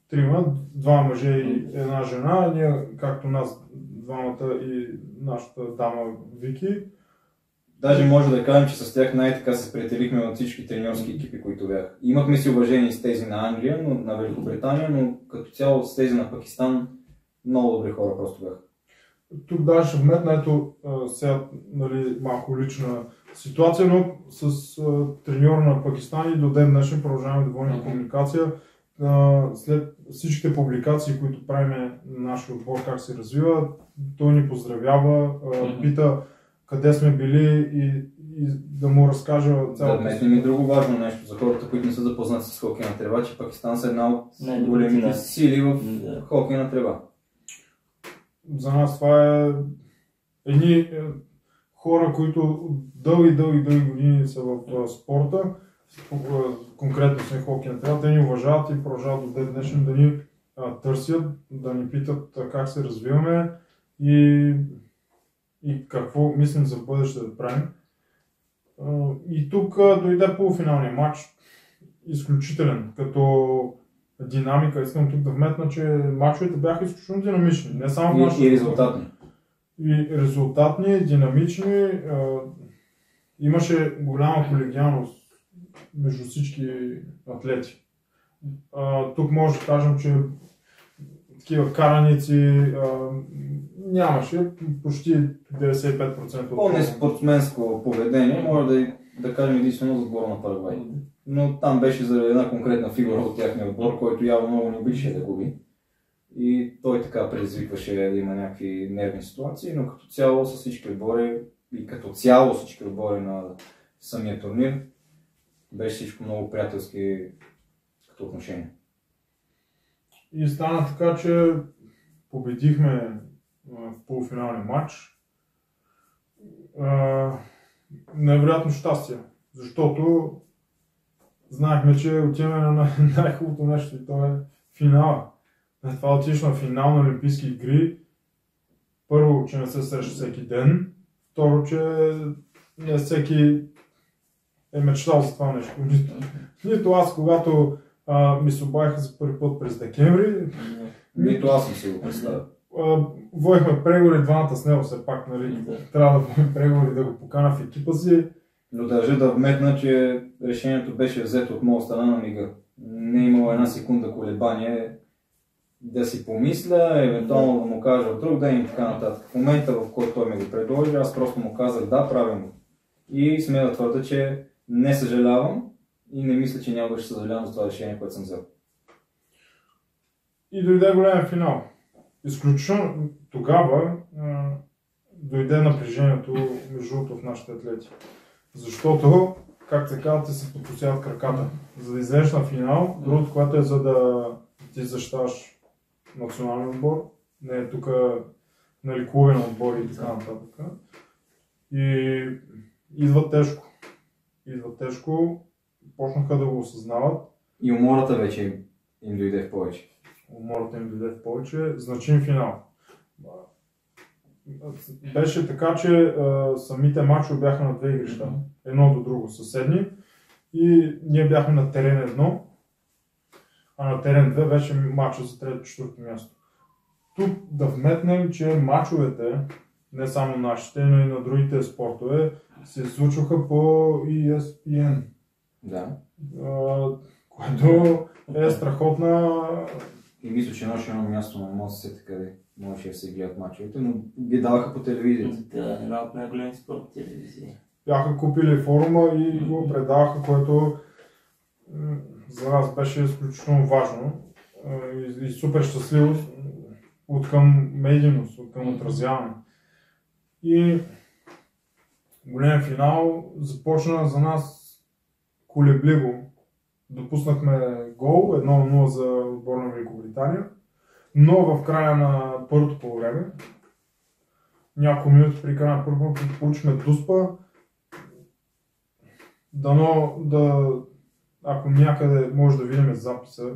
трима, два мъже и една жена, ние, както нас, двамата и нашата дама Вики. Даже може да кажем, че с тях най-така се сприятелихме от всички треньорски екипи, които бяха. Имахме си уважение с тези на Англия, но на Великобритания, но като цяло с тези на Пакистан много добри хора просто бяха. Тук даже ще вметна, ето сега, нали, малко лична ситуация, но с треньор на Пакистан и до ден днешен продължаваме да водим комуникация. След всичките публикации, които правим на нашия отбор, как се развива, той ни поздравява, пита къде сме били и да му разкажа цялото. Да вметнем и друго важно нещо за хората, които не са запознати с хокей на трева, че Пакистан са една от големите сили в хокей на трева. За нас това е едни хора, които дълги години са в спорта, конкретно с хокей на трева, те ни уважават и продължават до ден днешен да ни търсят, да ни питат как се развиваме и какво мислим за бъдеще да правим. И тук дойде полуфиналния матч, изключителен, като динамика. Искам тук да вметна, че матчовете бяха изключително динамични. Не само и резултатни. И резултатни, динамични. Имаше голяма колегиалност между всички атлети. Тук може да кажем, че такива караници нямаше, почти 95% от по-неспортсменско поведение, може да кажем единствено за отбора на Парагвай. Но там беше за една конкретна фигура от тяхния отбор, който явно много не обичаше да губи. И той така предизвикваше да има някакви нервни ситуации, но като цяло с всички отбори и като цяло всички отбори на самия турнир беше всичко много приятелски като отношение. И стана така, че победихме в полуфиналния матч. Невероятно щастие, защото знаехме, че отиваме на най-хубавото нещо и то е финала. Това отиваш на финал на Олимпийски игри. Първо, че не се среща всеки ден. Второ, че не всеки е мечтал за това нещо. Нито аз, когато ми се обадиха за първи път през декември. Нито аз съм си го представил. Водихме преговори двамата с него, все пак, нали? Трябва да водим преговори, да го покана в екипа си. Но държа да вметна, че решението беше взето от моя страна на мига. Не е имало една секунда колебание да си помисля, евентуално да му кажа в друг ден и така нататък. В момента, в който той ми го предложи, аз просто му казах да, правилно. И смея да твърда, че не съжалявам и не мисля, че няма да ще съжалявам за това решение, което съм взел. И дойде голям финал. Изключително тогава дойде напрежението между другото в нашите атлети. Защото, как се казва, се подкосяват краката. За да излезеш на финал, другото, което е за да ти защитаваш национален отбор, не е тук нали, клубен отбор и така нататък. И идва тежко. Почнаха да го осъзнават. И умората вече им дойде в повече. Значим финал. Беше така, че самите мачове бяха на две игрища. Едно до друго съседни. И ние бяхме на терен 1, а на терен 2 беше мача за 3-4 място. Тук да вметнем, че мачовете, не само нашите, но и на другите спортове, се случваха по ESPN. Да. Което е страхотна. И мисля, че наше едно място на мога да се сетя къде можеше да се гледат мачовете, но ги даваха по телевизията. Да, една от най-големи спорт телевизии. Бяха купили форума и го предаваха, което за нас беше изключително важно и супер щастливо от към медийност, от към отразяване. И голям финал започна за нас колебливо. Допуснахме гол, 1-0 за отбор на Великобритания, но в края на първото полувреме, няколко минути при края на първото получихме дуспа. Дано да, ако някъде може да видим записа,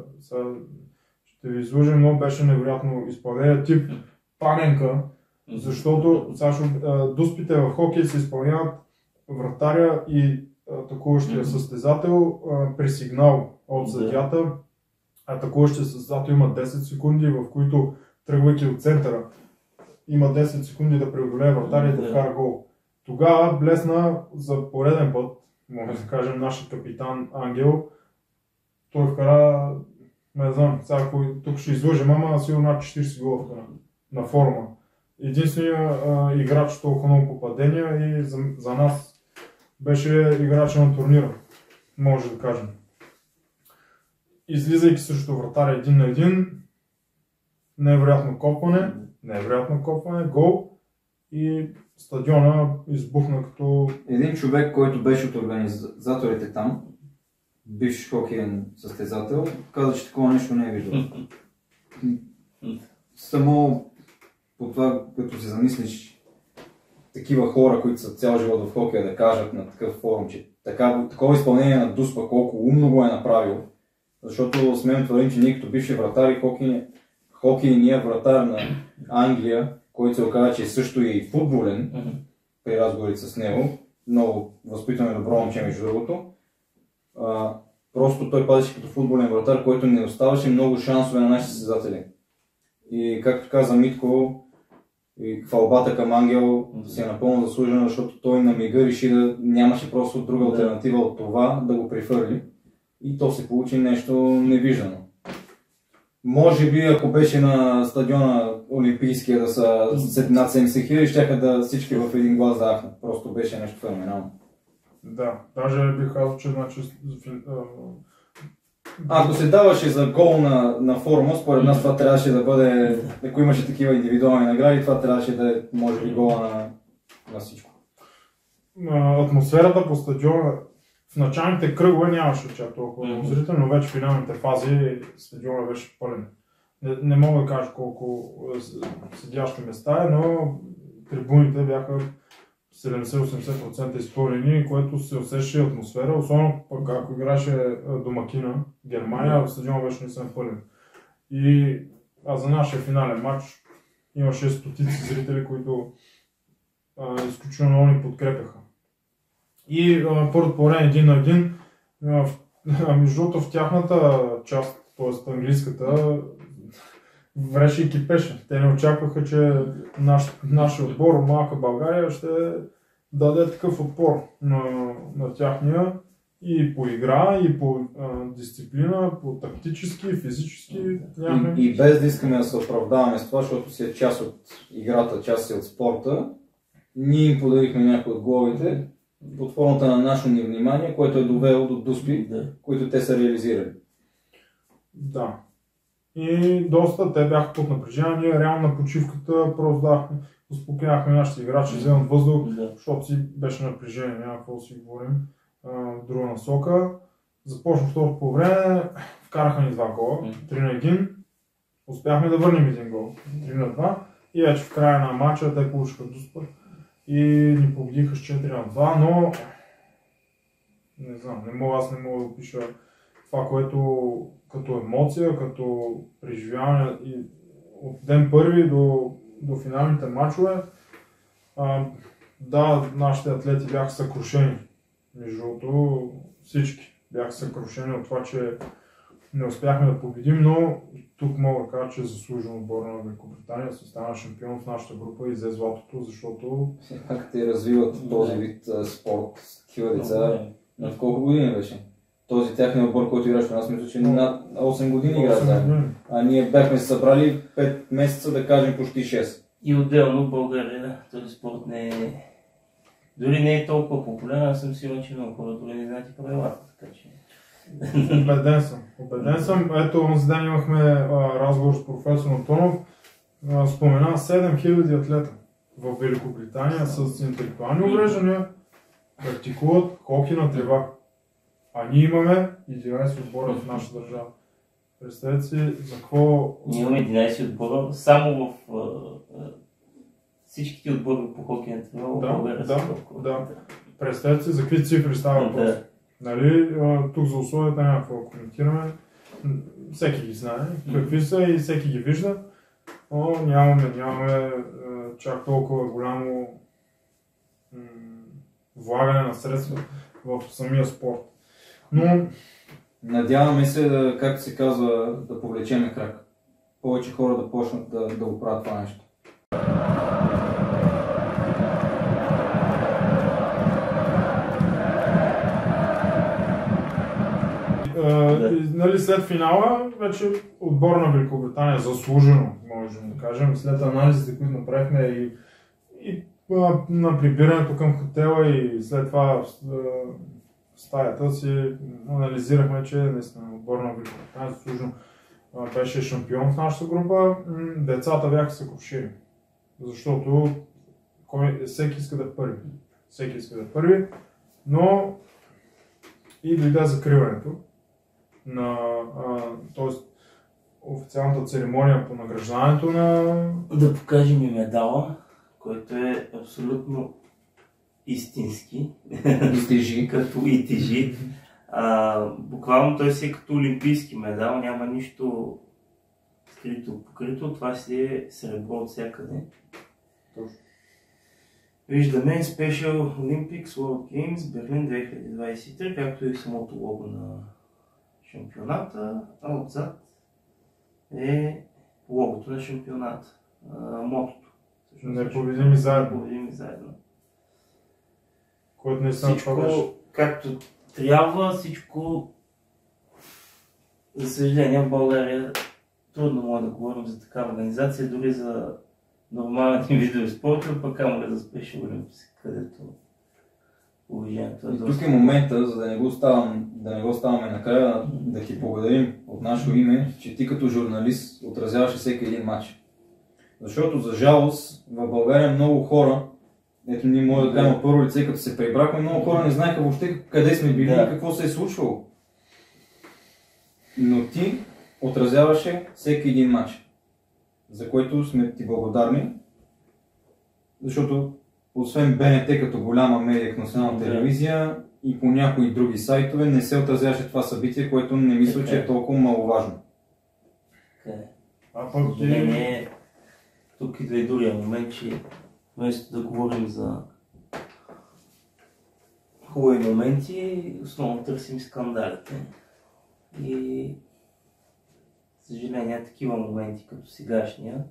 ще ви изложим, но беше невероятно изпълнение, тип паненка, защото дуспите в хокей се изпълняват вратаря и атакуващия състезател при сигнал от съдията. Атакуващия състезател има 10 секунди, в които, тръгвайки от центъра, има 10 секунди да преодолее вратаря и да вкара гол. Тогава блесна за пореден път, може да кажем, нашия капитан Ангел. Той вкара, не знам, сега тук ще излъжем, ама сигурно над 40 гола вкара на форума. Единственият играч толкова много попадения и за нас беше играча на турнира, може да кажем. Излизайки срещу вратаря 1-1, невероятно копване, гол и стадиона избухна като... Един човек, който беше от организаторите там, бивш хокеен състезател, каза, че такова нещо не е виждал. Само по това, като се замислиш, такива хора, които са цял живот в хокея, да кажат на такъв форум, че такова изпълнение на Дуспа, колко умно го е направил, защото смеем твърдим, че ние като бивши вратари, хокейният вратар на Англия, който се оказа, че е също и футболен, при разговорите с него, много възпитано и добро момче между другото, просто той падаше като футболен вратар, който не оставаше много шансове на нашите състезатели. И както каза Митко, и хвалбата към Ангел се е напълно заслужена, защото той на мига реши да нямаше просто друга алтернатива от това да го прехвърли. И то се получи нещо невиждано. Може би, ако беше на стадиона Олимпийския да са над 70 хиляди, щяха да всички в един глас да ахнат. Просто беше нещо феноменално. Да, даже бих казал, че значи... Ако се даваше за гол на форума, според нас това трябваше да бъде, ако имаше такива индивидуални награди, това трябваше да е, може би, гола на всичко. Атмосферата по стадиона в началните кръгове нямаше чак толкова зрители, но вече в финалните фази стадиона беше пълен. Не мога да кажа колко седящи места е, но трибуните бяха 70-80% изпълнени, което се усещаше атмосфера, особено пък ако играше домакина Германия, в стадиона беше наистина пълен. А за нашия финален матч имаше стотици зрители, които изключително много ни подкрепяха. И първото по време 1-1, между другото в тяхната част, т.е. английската, вреше и кипеше. Те не очакваха, че нашия отбор, малка България, ще даде такъв отпор на тяхния и по игра, и по дисциплина, по тактически, физически. И без да искаме да се оправдаваме с това, защото си е част от играта, част от спорта, ние им подарихме някои от головите под формата на нашето ни внимание, което е довело до Дуспи, които те са реализирали. Да. И доста те бяха под напрежение. Ние реално на почивката просто успокояхме нашите играчи, вземат въздух, защото си беше напрежение, няма какво да си говорим в друга насока. Започна второто по време, вкараха ни 2 гола, 3-1, успяхме да върнем един гол, 3-2 и вече в края на матча те получиха Дуспа и ни победиха с 4-2, но не знам, аз не мога да опиша това, което като емоция, като преживяване и от ден първи до финалните матчове. Да, нашите атлети бяха съкрушени. Между другото, всички бяха съкрушени от това, че не успяхме да победим, но тук мога да кажа, че заслужено отбора на Великобритания се стана шампион в нашата група и взе златото, защото... Как те развиват този вид спорт с такива деца? Над колко години беше? Този тяхния отбор, който играше, аз мисля, че над 8 години игра заедно. А ние бяхме се събрали 5 месеца, да кажем почти 6. И отделно в България този спорт дори не е толкова популярен, аз съм сигурен, че много хора дори не знаят и правилата, така че... Убеден съм. Ето, онзи ден имахме разговор с професор Антонов. Спомена 7000 атлета в Великобритания с интелектуални увреждания практикуват хокей на трева. А ние имаме 11 отбора в нашата държава. Представете си за какво... Ние имаме 11 отбора, само в всичките отбори по хокей на трева в България са толкова. Да. Представете си за какви цифри става въпрос. Нали, тук за условията няма какво коментираме. Всеки ги знае какви са и всеки ги вижда, но нямаме чак толкова голямо влагане на средства в самия спорт. Но... Надяваме се, както се казва, да повлечеме крак. Повече хора да почнат да го правят това нещо. Нали, след финала, вече отбор на Великобритания заслужено, можем да кажем, след анализите, които направихме и На прибирането към хотела и след това в стаята си анализирахме, че наистина отборна Великобритания заслужено беше шампион в нашата група. Децата бяха съкрушени, защото всеки иска да е първи. Всеки иска да е първи, но и дойде закриването на официалната церемония по награждането на... Да покажем и медала, който е абсолютно истински. И тежи. Като и тежи. Буквално той си е като олимпийски медал, няма нищо скрито покрито, това си е сребро от всякъде. Точно. Виждаме Special Olympics World Games Берлин 2023, както и самото лого на шампионата, а отзад е логото на шампионата, мотото. Непобедими заедно. Непобедими заедно. Което наистина всичко, това беше. както трябва, всичко, за съжаление, в България трудно може да говорим за такава организация, дори за нормални видове спорта, пък камо ли за Special Olympics, където положението е доста. Тук е момента, за да не го оставаме накрая, да ти благодарим от наше име, че ти като журналист отразяваше всеки един матч. Защото за жалост в България много хора, ето ние може да кажем от първо лице, като се прибрахме, много хора не знаеха въобще къде сме били и какво се е случвало. Но ти отразяваше всеки един матч, за което сме ти благодарни, защото освен БНТ като голяма медия в национална телевизия и по някои други сайтове не се отразяваше това събитие, което не мисля, че е толкова маловажно. Тук идва и другия момент, че вместо да говорим за хубави моменти, основно търсим скандалите. И съжаление, такива моменти като сегашния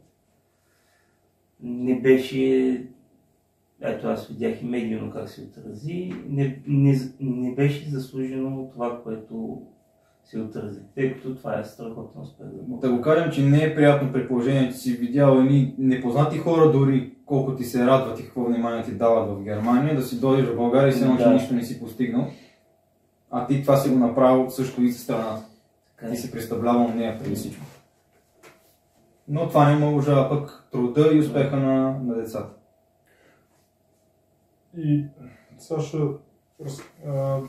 не беше, ето аз видях и медийно как се отрази, не беше заслужено това, което се отрази, тъй като това е страхотно успех. Да го кажем, че не е приятно при положение, че си видял едни непознати хора, дори колко ти се радват и какво внимание ти дават в Германия, да си дойдеш в България и се едно, че нищо не си постигнал. А ти това си го направил също и за страната. Ти си представлявал нея преди всичко. Но това не омаловажава пък труда и успеха на децата. И Саша,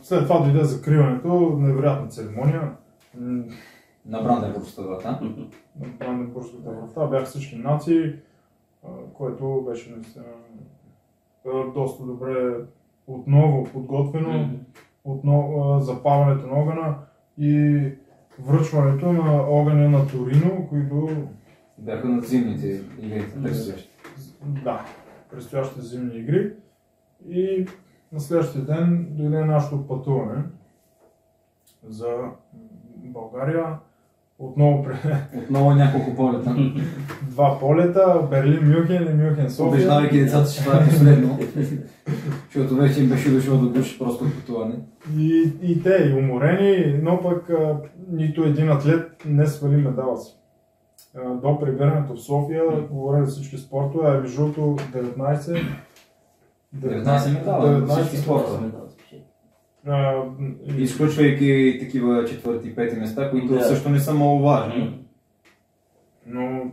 след това дойде закриването, невероятна церемония. На Бранденбургската врата. На Бранденбургската врата бяха всички нации, което беше наистина доста добре отново подготвено, отново запалването на огъня и връчването на огъня на Торино, които бяха на зимните игри, предстоящи. Да, предстоящите зимни игри. И на следващия ден дойде нашето пътуване за България. Отново няколко полета. 2 полета, Берлин-Мюнхен и Мюнхен-София. Убеждавайки децата, че това е последно. Защото вече им беше дошло до гуш просто пътуване. И те, и уморени, но пък нито един атлет не свали медала си. До прибирането в София, говоря за всички спортове, а между другото 19 медала, всички спортове. Изключвайки такива четвърти и пети места, които също не са маловажни. Но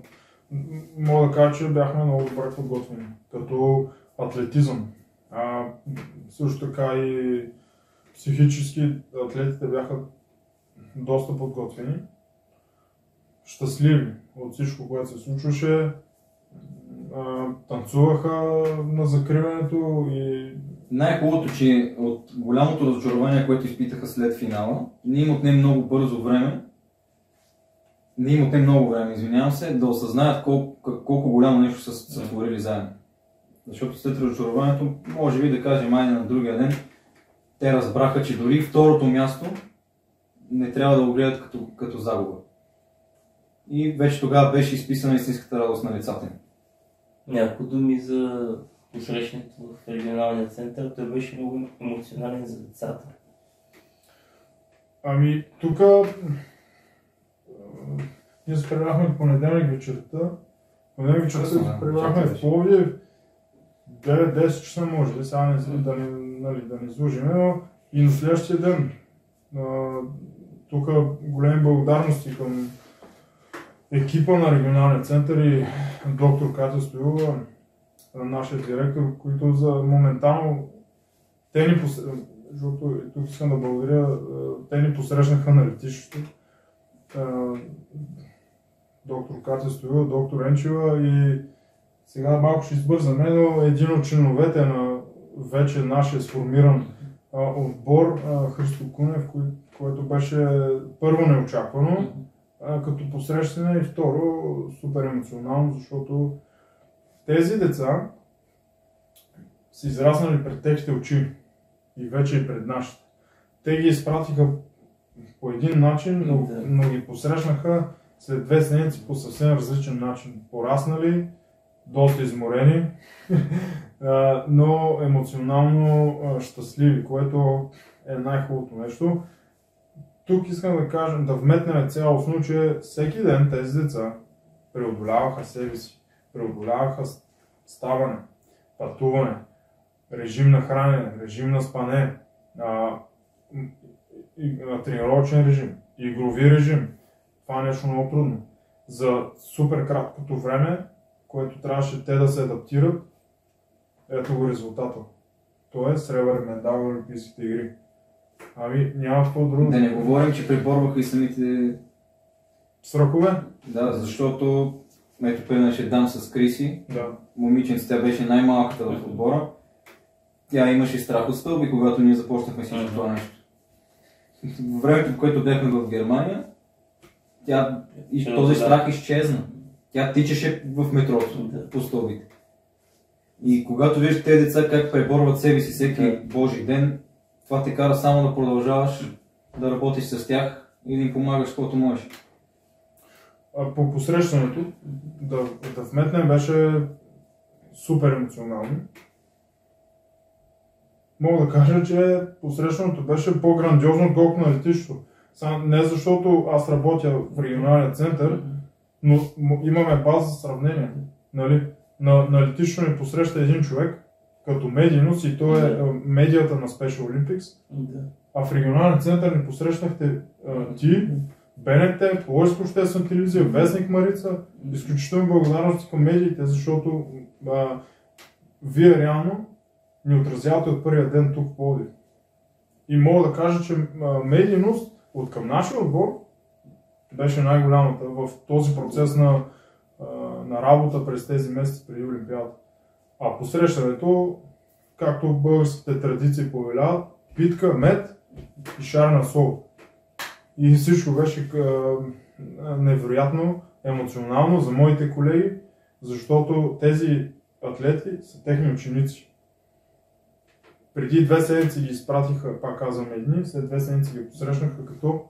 мога да кажа, че бяхме много добре подготвени, като атлетизъм. Също така и психически атлетите бяха доста подготвени, щастливи от всичко, което се случваше. Танцуваха на закриването и... Най-хубавото, че от голямото разочарование, което изпитаха след финала, не им отне много време, да осъзнаят колко голямо нещо са сътворили заедно. Защото след разочарованието, може би да кажем айде на другия ден, те разбраха, че дори второто място не трябва да го гледат като загуба. И вече тогава беше изписана истинската радост на лицата им. Няколко думи за посрещането в регионалния център, той беше много емоционален за децата. Тук ние се прибрахме в понеделник вечерта. Понеделник вечерта се прибрахме в Пловдив. 9-10 часа може би, сега да не излужим, но и на следващия ден. Тук големи благодарности към екипа на регионалния център и доктор Катя Стоилова, нашия директор, които за моментално защото тук искам да благодаря, те ни посрещнаха на летището. Доктор Катя Стоилова, доктор Енчева и сега малко ще избързаме, но един от членовете на вече нашия сформиран отбор, Христо Кунев, което беше първо неочаквано като посрещане и второ супер емоционално, защото тези деца са израснали пред техните очи и вече и пред нашите. Те ги изпратиха по един начин, но ги посрещнаха след 2 седмици по съвсем различен начин. Пораснали, доста изморени, но емоционално щастливи, което е най-хубавото нещо. Тук искам да кажем, да вметнем цялостно, че всеки ден тези деца преодоляваха себе си, преодоляваха ставане, пътуване, режим на хранене, режим на спане, тренировъчен режим, игрови режим. Това е нещо много трудно. За супер краткото време, което трябваше те да се адаптират, ето го резултата. То е сребърен медал в Олимпийските игри. Ами няма какво друго. Да не говорим, че преборваха и самите страхове. Да, защото ето примерно ще дам с Криси. Да. Момиченце, тя беше най-малката в отбора. Тя имаше страх от стълби, когато ние започнахме всичко това нещо. В времето, в което бяхме в Германия, този страх изчезна. Тя тичаше в метрото по стълбите. И когато виждаш тези деца как преборват себе си всеки Божи ден, това те кара само да продължаваш да работиш с тях и да им помагаш каквото можеш. По посрещането, да вметнем, беше супер емоционално. Мога да кажа, че посрещането беше по-грандиозно, отколкото на летището. Не защото аз работя в регионалния център, но имаме база за сравнение. Нали? На летището ни посреща един човек, като медийност, и то е медията на Special Olympics. А в регионалния център ни посрещнахте ти, БНТ, Пловдивска обществена телевизия, Вестник Марица. Изключително благодарности към медиите, защото вие реално ни отразявате от първия ден тук в Пловдив. И мога да кажа, че медийност от към нашия отбор беше най-голямата в този процес на работа през тези месеци преди Олимпиадата. А посрещането, както българските традиции повеляват, питка, мед и шарена сол. И всичко беше невероятно емоционално за моите колеги, защото тези атлети са техни ученици. Преди 2 седмици ги изпратиха, пак казвам, едни, след 2 седмици ги посрещнаха като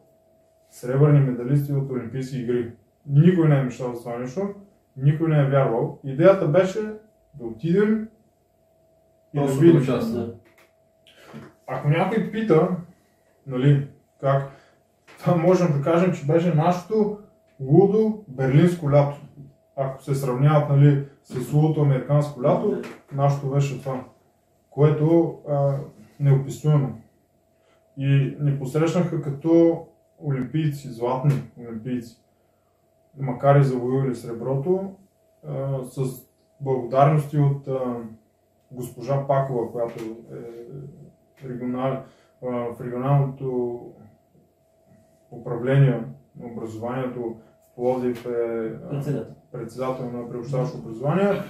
сребърни медалисти от Олимпийски игри. Никой не е мечтал за това нещо, никой не е вярвал. Идеята беше да отидем и да видим. Ако някой пита, нали, как, това можем да кажем, че беше нашето лудо берлинско лято. Ако се сравняват, нали, с лудото американско лято, нашето беше това, което неописуемо. И ни посрещнаха като олимпийци, златни олимпийци. Макар и завоювали среброто, с благодарности от госпожа Пакова, която е в регионалното управление на образованието в Пловдив, е председател на приобщаващо образование,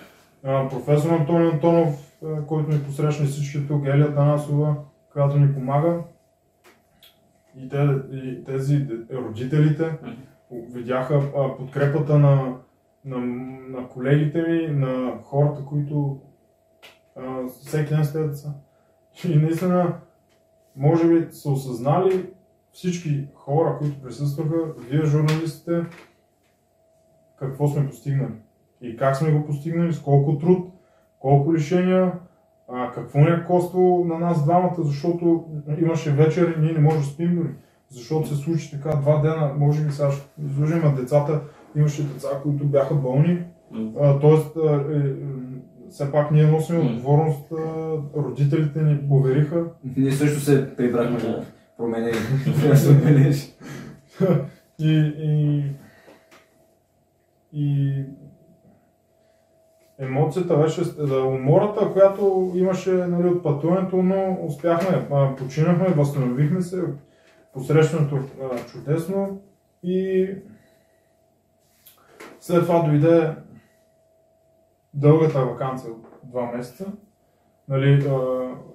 професор Антони Антонов, който ни посрещна, всички тук, Елия Танасова, която ни помага, и тези родителите видяха подкрепата на колегите ми, на хората, които всеки ден сте деца. И наистина, може би са осъзнали всички хора, които присъстваха, вие журналистите, какво сме постигнали. И как сме го постигнали, с колко труд, колко лишения, какво ни е коствало на нас двамата, защото имаше вечер и ние не можем да спим дори. Защото се случи така 2 дена, може би сега ще изложим, а децата, имаше деца, които бяха болни. Тоест, все пак ние носим отговорност, родителите ни повериха. Ние също се прибрахме да променени. И емоцията беше, умората, която имаше, нали, от пътуването, но успяхме, починахме, възстановихме се, посрещането чудесно и след това дойде дългата ваканция от 2 месеца, нали,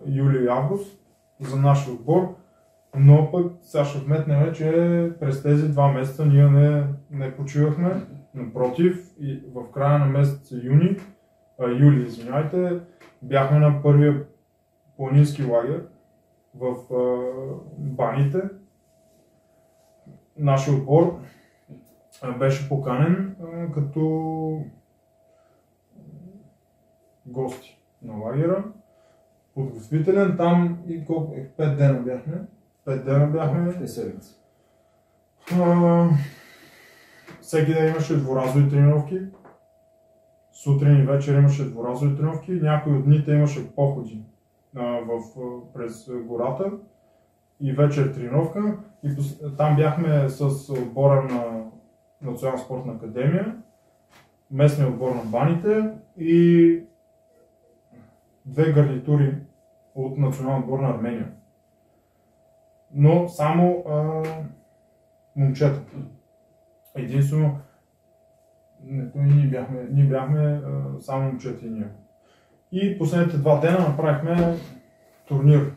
юли и август за нашия отбор, но пък сега ще вметнем, че през тези 2 месеца ние не почивахме. Напротив, и в края на месец юли, бяхме на първия планински лагер в Баните. Нашия отбор беше поканен като гости на лагера. Подготвителен там и колко? 5 дена бяхме. 5 дена бяхме. Всеки ден имаше дворазови тренировки. Сутрин и вечер имаше дворазови тренировки. Някои от дните имаше походи през гората и вечер тренировка. И там бяхме с отбора на Национална спортна академия, местния отбор на Баните и 2 гарнитури от Националния отбор на Армения. Но само момчета. Единствено, ние бяхме само момчета и ние. И последните 2 дена направихме турнир.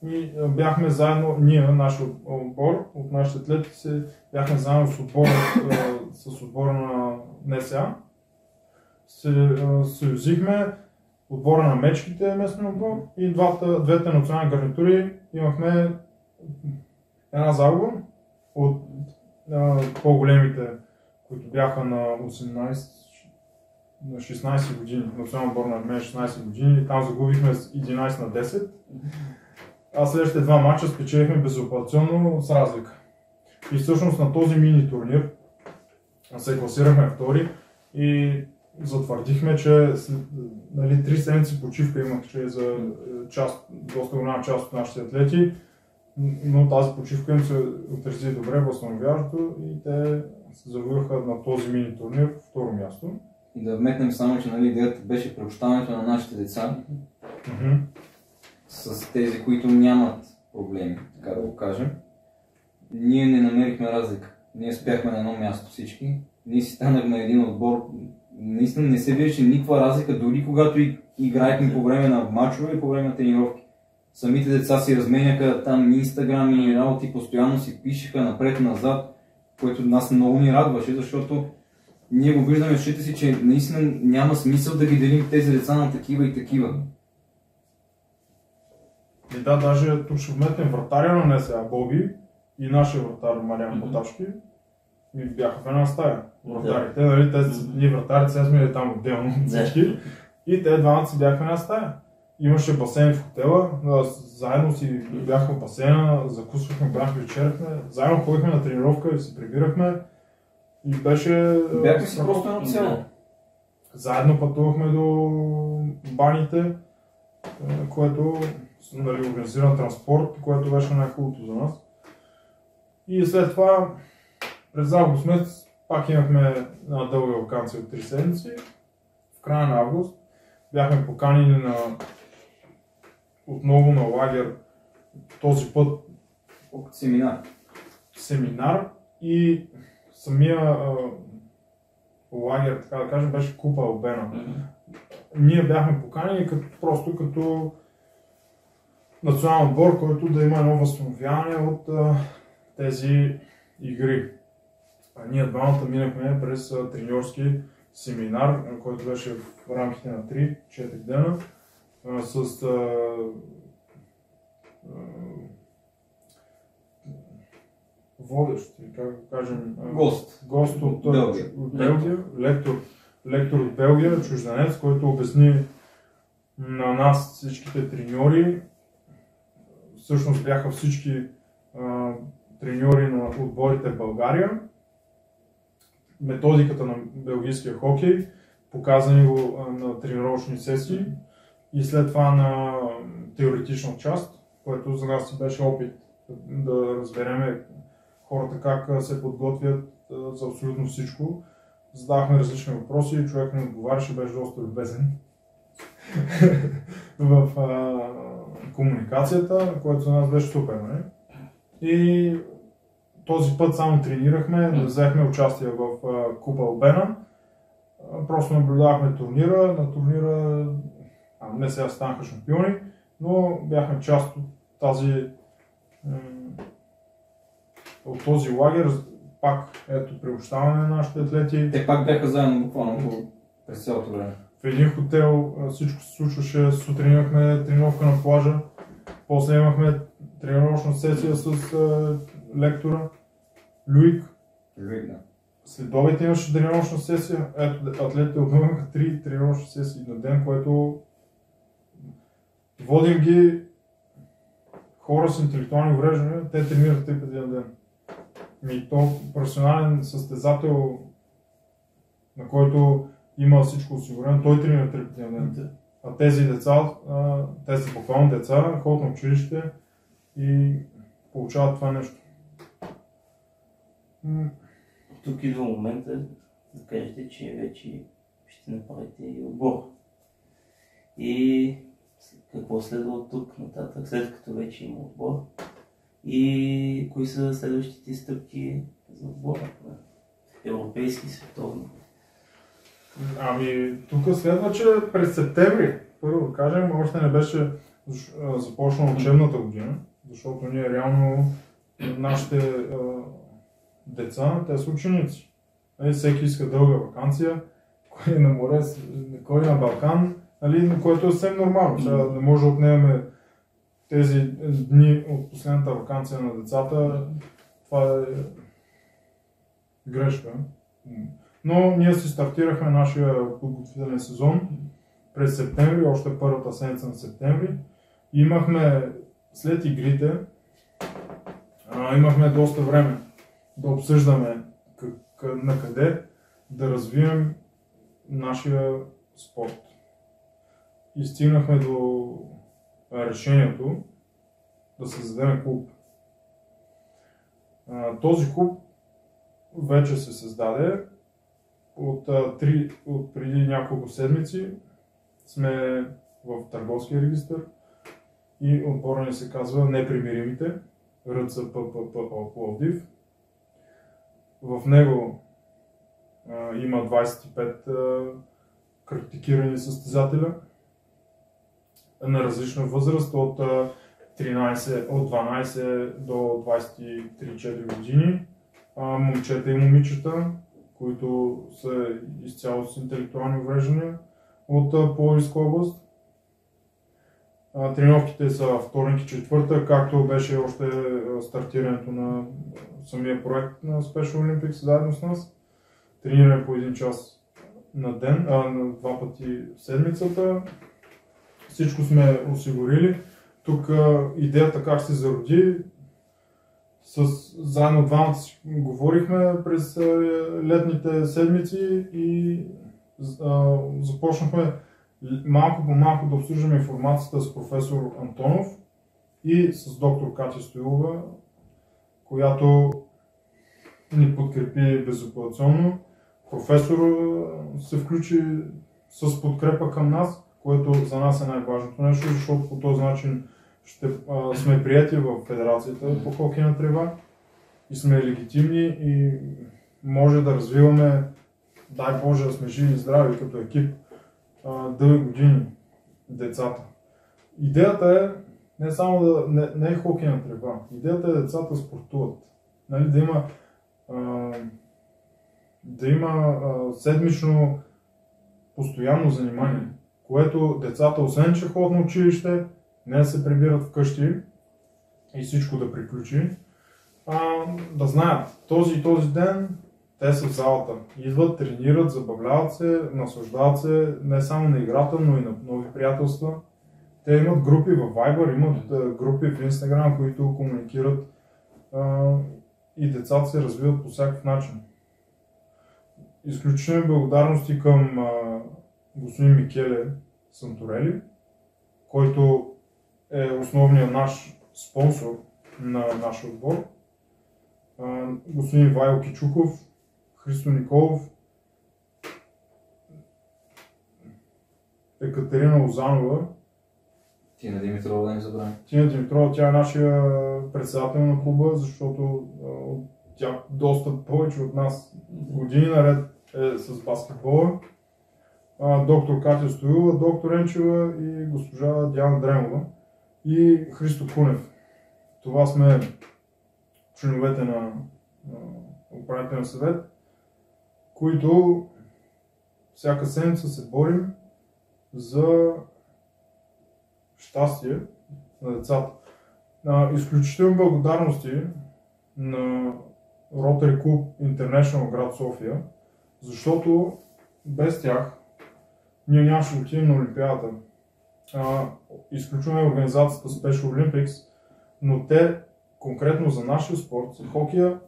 И бяхме заедно, ние, нашия отбор, от нашите атлети, бяхме заедно с отбора на НСА. Се съюзихме, отбора на мечките, местния отбор, и двете национални гарнитури имахме една загуба от по-големите, които бяха на 16 години, национален отбор на Армения 16 години, и там загубихме с 11-10. А следващите 2 мача спечелихме безапелационно с разлика. И всъщност на този мини турнир се класирахме втори и затвърдихме, че 3 седмици почивка имахме за доста голяма част от нашите атлети, но тази почивка им се отрази добре, възстановяващо, и те се завърха на този мини турнир второ място. И да вметнем само, че идеята беше приобщаването на нашите деца с тези, които нямат проблеми, така да го кажем. Ние не намерихме разлика. Ние спяхме на едно място всички. Ние си станахме един отбор. Наистина не се виждаше никаква разлика, дори когато играехме по време на мачове и по време на тренировки. Самите деца си разменяха там инстаграми и работи, постоянно си пишеха напред-назад, което нас много ни радваше, защото ние го виждаме в очите си, че наистина няма смисъл да ги делим тези деца на такива и такива. И да, даже тук ще вметнем вратаря на НСА, Боби, и нашия вратар Мариан Поташки, и бяха в една стая. Вратарите, нали, ние вратарите сега сме там отделно всички, и те двамата си бяха в една стая. Имаше басейн в хотела, заедно си бяхме в басейна, закусвахме, бяхме, вечерахме, заедно ходихме на тренировка и се прибирахме, и беше... Бяхме си просто едно цяло. Заедно пътувахме до Баните, което, нали, организиран транспорт, което беше най-хубавото за нас. И след това, през август месец, пак имахме една дълга ваканция от 3 седмици. В края на август бяхме поканени отново на лагер, този път семинар, и самия лагер, така да кажем, беше Купа Албена. Ние бяхме поканени просто като национален отбор, който да има едно възстановяване от тези игри. Ние двамата минахме през треньорски семинар, който беше в рамките на 3-4 дена с водещ, как да кажем, гост от Белгия, лектор от Белгия, чужденец, който обясни на нас всичките треньори. Всъщност бяха всички треньори на отборите в България, методиката на белгийския хокей, показани го на тренировъчни сесии и след това на теоретична част, което за нас беше опит да разберем хората как се подготвят за абсолютно всичко. Задавахме различни въпроси и човек не отговаряше, беше доста любезен в комуникацията, което за нас беше супер. Не? И този път само тренирахме, не взехме участие в Купа Албена. Просто наблюдавахме турнира. На турнира не сега станаха шампиони, но бяхме част от този лагер. Пак ето приобщаване на нашите атлети. Те пак бяха заедно буквално през цялото време. В един хотел всичко се случваше, сутрин имахме тренировка на плажа, после имахме тренировъчна сесия с лектора Люик. Да. След обед имаше тренировъчна сесия, ето атлетите имаха 3 тренировъчни сесии на ден, което водим ги хора с интелектуални увреждания, те тренират 3 пъти на ден. И то професионален състезател, на който има всичко осигурено, той тренира 3 пъти на ден. А тези деца, те са буквално деца, ходят на училище и получават това нещо. Тук идва момента да кажете, че вече ще направите и отбор. И какво следва от тук нататък, след като вече има отбор? И кои са следващите стъпки за отбора? Европейски, световни? Ами, тук следва, че през септември, първо да кажем, още не беше започнала учебната година, защото ние реално, нашите деца, те са ученици. Всеки иска дълга ваканция, кой е на море, кой е на Балкан, което е съвсем нормално. Сега не може да отнемаме тези дни от последната ваканция на децата, това е грешка. Но ние си стартирахме нашия подготвителен сезон през септември, още първата седмица на септември. Имахме след игрите, имахме доста време да обсъждаме на къде да развием нашия спорт. И стигнахме до решението да създадем клуб. Този клуб вече се създаде. От преди няколко седмици сме в търговския регистър и отбора ни се казва Непримиримите, РЦППП Пловдив. В него има 25 практикирани състезателя на различна възраст от 12 до 23-4 години, момчета и момичета, които са изцяло с интелектуални увреждания от Пловдивска област. Тренировките са вторник и четвъртък, както беше още стартирането на самия проект на Special Olympics заедно с нас. Тренираме по 1 час на ден, на 2 пъти в седмицата. Всичко сме осигурили. Тук идеята как се зароди, заедно двамата си говорихме през летните седмици и започнахме малко по малко да обсъждаме информацията с професор Антонов и с доктор Катя Стоилова, която ни подкрепи безапелационно. Професор се включи с подкрепа към нас, което за нас е най-важното нещо, защото по този начин ще сме приети в Федерацията по хокей на трева и сме легитимни и може да развиваме, дай Боже да сме живи и здрави като екип, дълги години децата. Идеята е не само не е хокей на трева, идеята е децата спортуват. Нали, да има седмично постоянно занимание, което децата, освен че ходят на училище, не да се прибират вкъщи и всичко да приключи, да знаят, този и този ден те са в залата. Идват, тренират, забавляват се, наслаждават се не само на играта, но и на нови приятелства. Те имат групи в Viber, имат групи в Instagram, които комуникират и децата се развиват по всякакъв начин. изключителни благодарности към господин Микеле Санторели, който е основният наш спонсор на нашия отбор. Господин Вайло Кичуков, Христо Николов, Екатерина Лозанова. Тина Димитрова да не забравя. Тина Димитрова, тя е нашия председател на клуба, защото тя доста повече от нас години наред е с баскетбола. Доктор Катя Стоилова, доктор Енчева и госпожа Диана Дремова и Христо Кунев. Това сме членовете на управителен съвет, които всяка седмица се борим за щастие на децата. Изключително благодарности на Rotary Club International град София, защото без тях ние нямаше да отидем на Олимпиадата. Изключваме организацията Special Olympics, но те конкретно за нашия спорт, за хокея,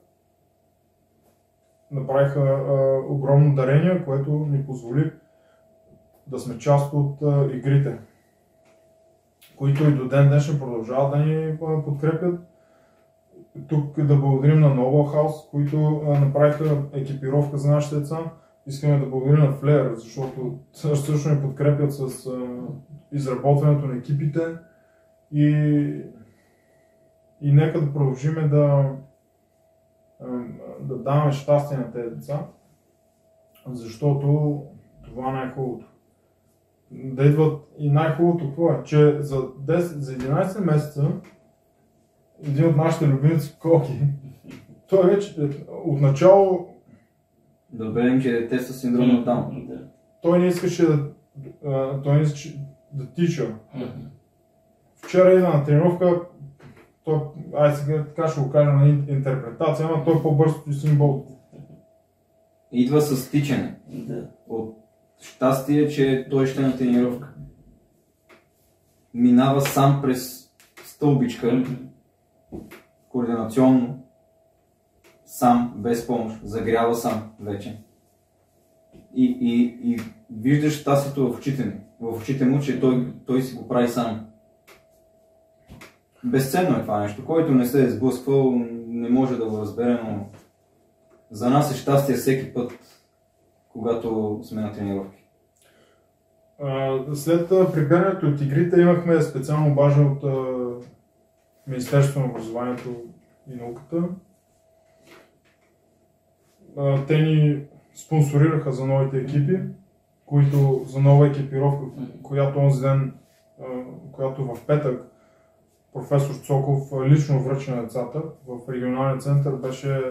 направиха огромно дарение, което ни позволи да сме част от игрите, които и до ден днешен продължават да ни подкрепят. Тук да благодарим на Noble House, които направиха екипировка за нашите деца. Искаме да благодарим на Flair, защото също ни подкрепят с изработването на екипите и нека да продължим да даваме щастие на тези деца, защото това е най-хубавото. Да идват и най-хубавото какво е, че за 11 месеца един от нашите любимци Коки, той вече отначало да отбележим, че дете с синдром на Даун. Той не искаше да тича. Вчера идва на тренировка, сега така ще го кажа на интерпретация, но той е по-бърз от Юсейн Болт. Идва с тичане. От щастие, че той ще е на тренировка. Минава сам през стълбичка, координационно, сам, без помощ, загрява сам вече. И виждаш щастието в очите му, че той си го прави сам. Безценно е това нещо, който не се е сблъсквал, не може да го разбере, но за нас е щастие всеки път, когато сме на тренировки. След прибирането от игрите имахме специално обаждане от Министерството на образованието и науката. Те ни спонсорираха за новите екипи, които за нова екипировка, която онзи ден, която в петък професор Цоков лично връчи на децата в регионалния център, беше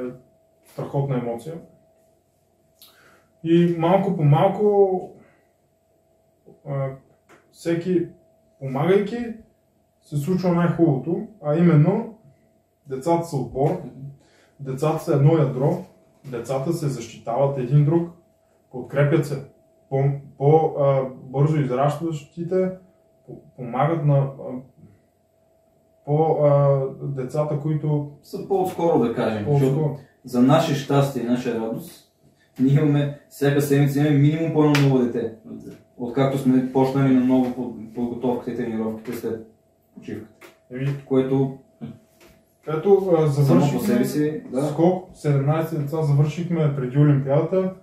страхотна емоция. И малко по малко всеки помагайки се случва най-хубавото, а именно децата са отбор, децата са едно ядро, децата се защитават един друг, подкрепят се, по-бързо израстващите помагат на децата, които са по-скоро да кажем, защото за наше щастие и наша радост ние имаме всяка седмица минимум по едно ново дете. Откакто сме почнали на ново подготовката и тренировките след почивката. Което завършихме по себе си, скок, 17 деца завършихме преди Олимпиадата.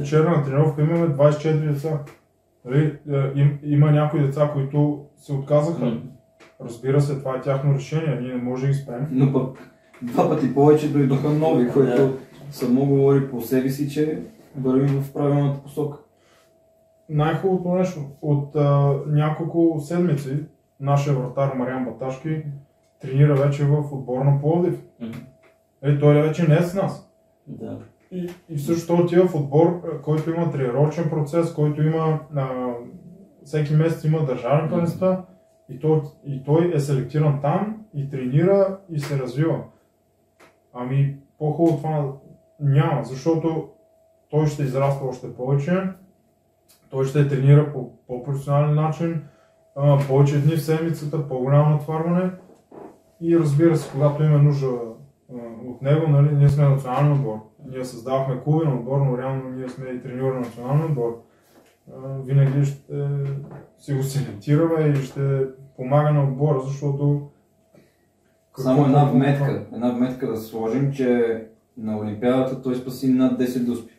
Вчера на тренировка имаме 24 деца. Има някои деца, които се отказаха. Разбира се, това е тяхно решение, ние не можем да ги спрем. Но пък два пъти повече дойдоха нови, което само говори по себе си, че вървим в правилната посока. Най-хубавото нещо, от няколко седмици нашия вратар Мариан Баташки тренира вече в отбора на Пловдив. Той вече не е с нас. И също той отива в отбор, който има тренировъчен процес, който има всеки месец има държавни първенства. И той е селектиран там и тренира и се развива. Ами по-хубаво това няма, защото той ще израства още повече, той ще тренира по по-професионален начин, повече дни в седмицата, по-голямо натварване и разбира се, когато има нужда от него, нали, ние сме национален отбор. Ние създавахме клубен отбор, но реално ние сме и треньори на националния отбор. Винаги ще си го селектираме и ще помага на отбора, защото... Само една вметка да сложим, че на Олимпиадата той спаси над 10 доспи.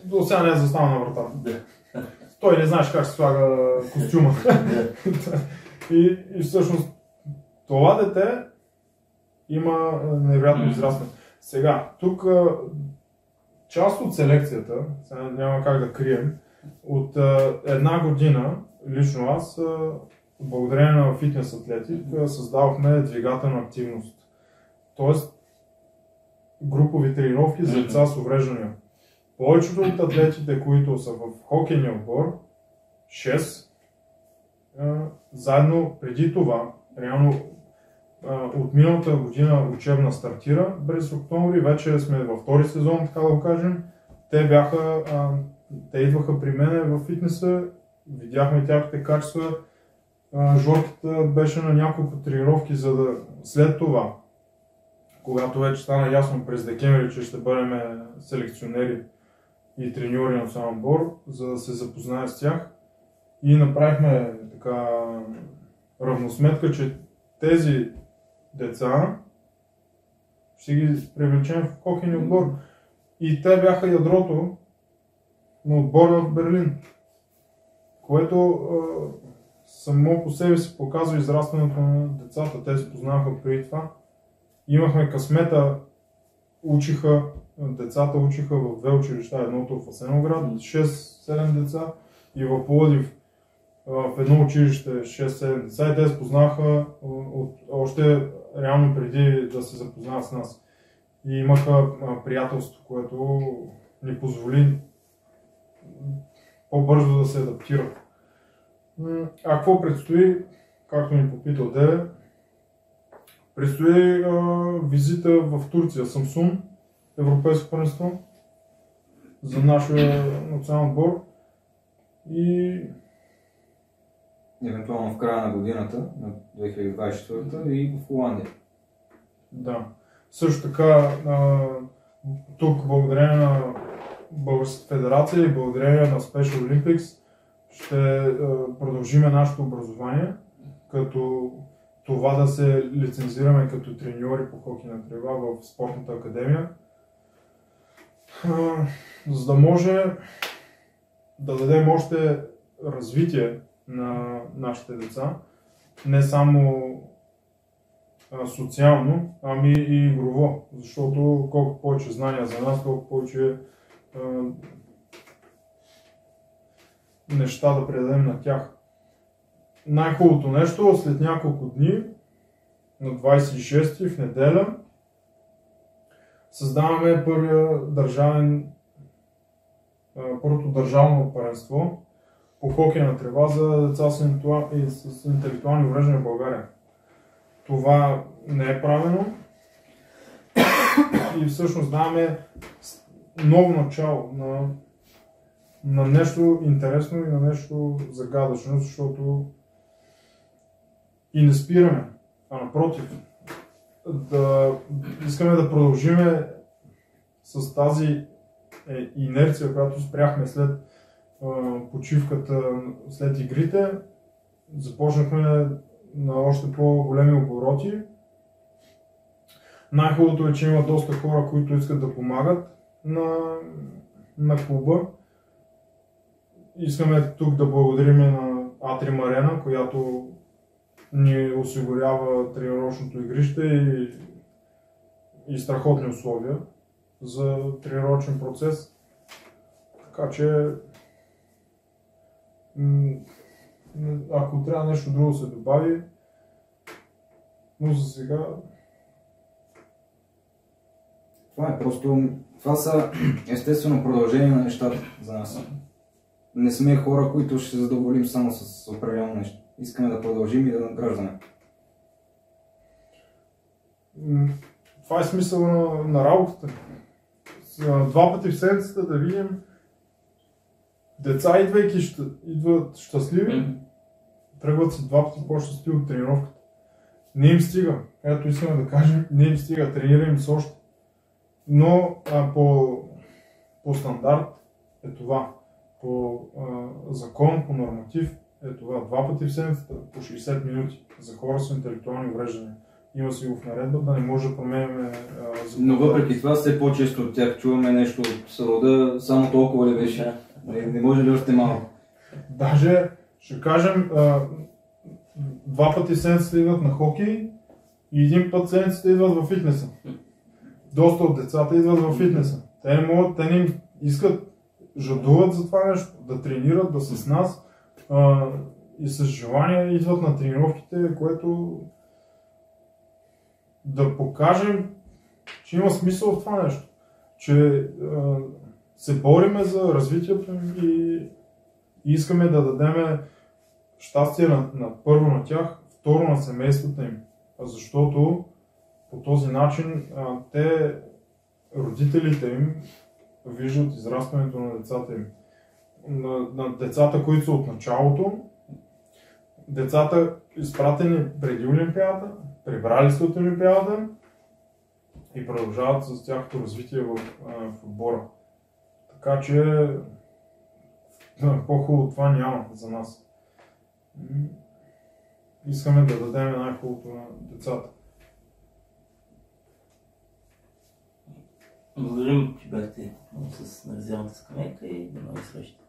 До сега не е застанал на вратата. Той не знаеш как се слага костюма. И всъщност това дете има невероятно израстване. Сега, тук част от селекцията, сега няма как да крием, от една година, лично аз, благодарение на фитнес атлети, създавахме двигателна активност. Тоест, групови тренировки за деца с увреждания. Повечето от атлетите, които са в хокейния отбор, 6, заедно преди това, реално от миналата година учебна стартира през октомври, вече сме във втори сезон, така да го кажем. Те идваха при мен в фитнеса, видяхме тяхните качества. Жорката беше на няколко тренировки, за да след това, когато вече стана ясно през декември, че ще бъдем селекционери и треньори на национален отбор, за да се запознаят с тях. И направихме така равносметка, че тези деца ще ги привлечем в хокейния отбор. И те бяха ядрото на отбора в Берлин, което само по себе си показва израстването на децата. Те се познаваха преди това. Имахме късмета, децата учиха в две училища, едното в Асеновград, 6-7 деца, и в Пловдив в едно училище 6-7 деца, и те се познаваха още реално преди да се запознаят с нас. И имаха приятелство, което ни позволи по-бързо да се адаптират. А какво предстои, както ни попитал Деве? Предстои визита в Турция, Самсун, европейско първенство за нашия национален отбор и евентуално в края на годината, на 2024 и в Холандия. Да. Също така, тук благодарение на Българската федерация и благодарение на Special Olympics ще продължиме нашето образование, като това да се лицензираме като треньори по хокейна трева в спортната академия, за да може да дадем още развитие на нашите деца, не само социално, ами и игрово, защото колко повече знания за нас, колко повече неща да предадем на тях. Най-хубавото нещо, след няколко дни, на 26-ти в неделя, създаваме първото държавно първенство по хокейна трева за деца с интелектуални увреждания в България. Това не е правено и всъщност даваме ново начало на нещо интересно и на нещо загадъчно, защото и не спираме, а напротив, искаме да продължиме с тази инерция, която спряхме след почивката, след игрите. Започнахме на още по-големи обороти. Най-хубавото е, че има доста хора, които искат да помагат на клуба. Искаме тук да благодарим на Атрим Арена, която ни осигурява тренировъчното игрище и страхотни условия за тренировъчен процес. Така че, ако трябва нещо друго да се добави, но за сега... Това са естествено продължение на нещата за нас. Не сме хора, които ще се задоволим само с определено нещо. Искаме да продължим и да надграждаме. Това е смисъл на работата. 2 пъти в седмицата да видим деца, идват щастливи, тръгват се 2 пъти по-щастливи от тренировката. Не им стига. Ето искаме да кажем, не им стига, тренира им с още. Но по стандарт е това. По закон, по норматив е това. 2 пъти в седмицата по 60 минути за хора с интелектуални увреждания. Има си го в наредбата, не може да променяме закон. Но въпреки това, все по-често от тях чуваме нещо от рода, само толкова ли беше? Не може ли още малко? Даже, ще кажем, 2 пъти в седмицата идват на хокей и 1 път в седмицата идват в фитнеса. Доста от децата идват в фитнеса. Те не могат, те не искат, жадуват за това нещо, да тренират, да са с нас и с желание идват на тренировките, което да покажем, че има смисъл в това нещо. Че се бориме за развитието им и искаме да дадем щастие първо на тях, второ на семействата им. Защото по този начин родителите им виждат израстването на децата им. На децата, които са от началото, децата изпратени преди Олимпиада, прибрали се от Олимпиада и продължават с тяхното развитие в отбора. Така че по-хубаво това няма за нас. Искаме да дадем най-хубавото на децата. Благодарим, че бяхте с резервната скамейка и до нови срещи.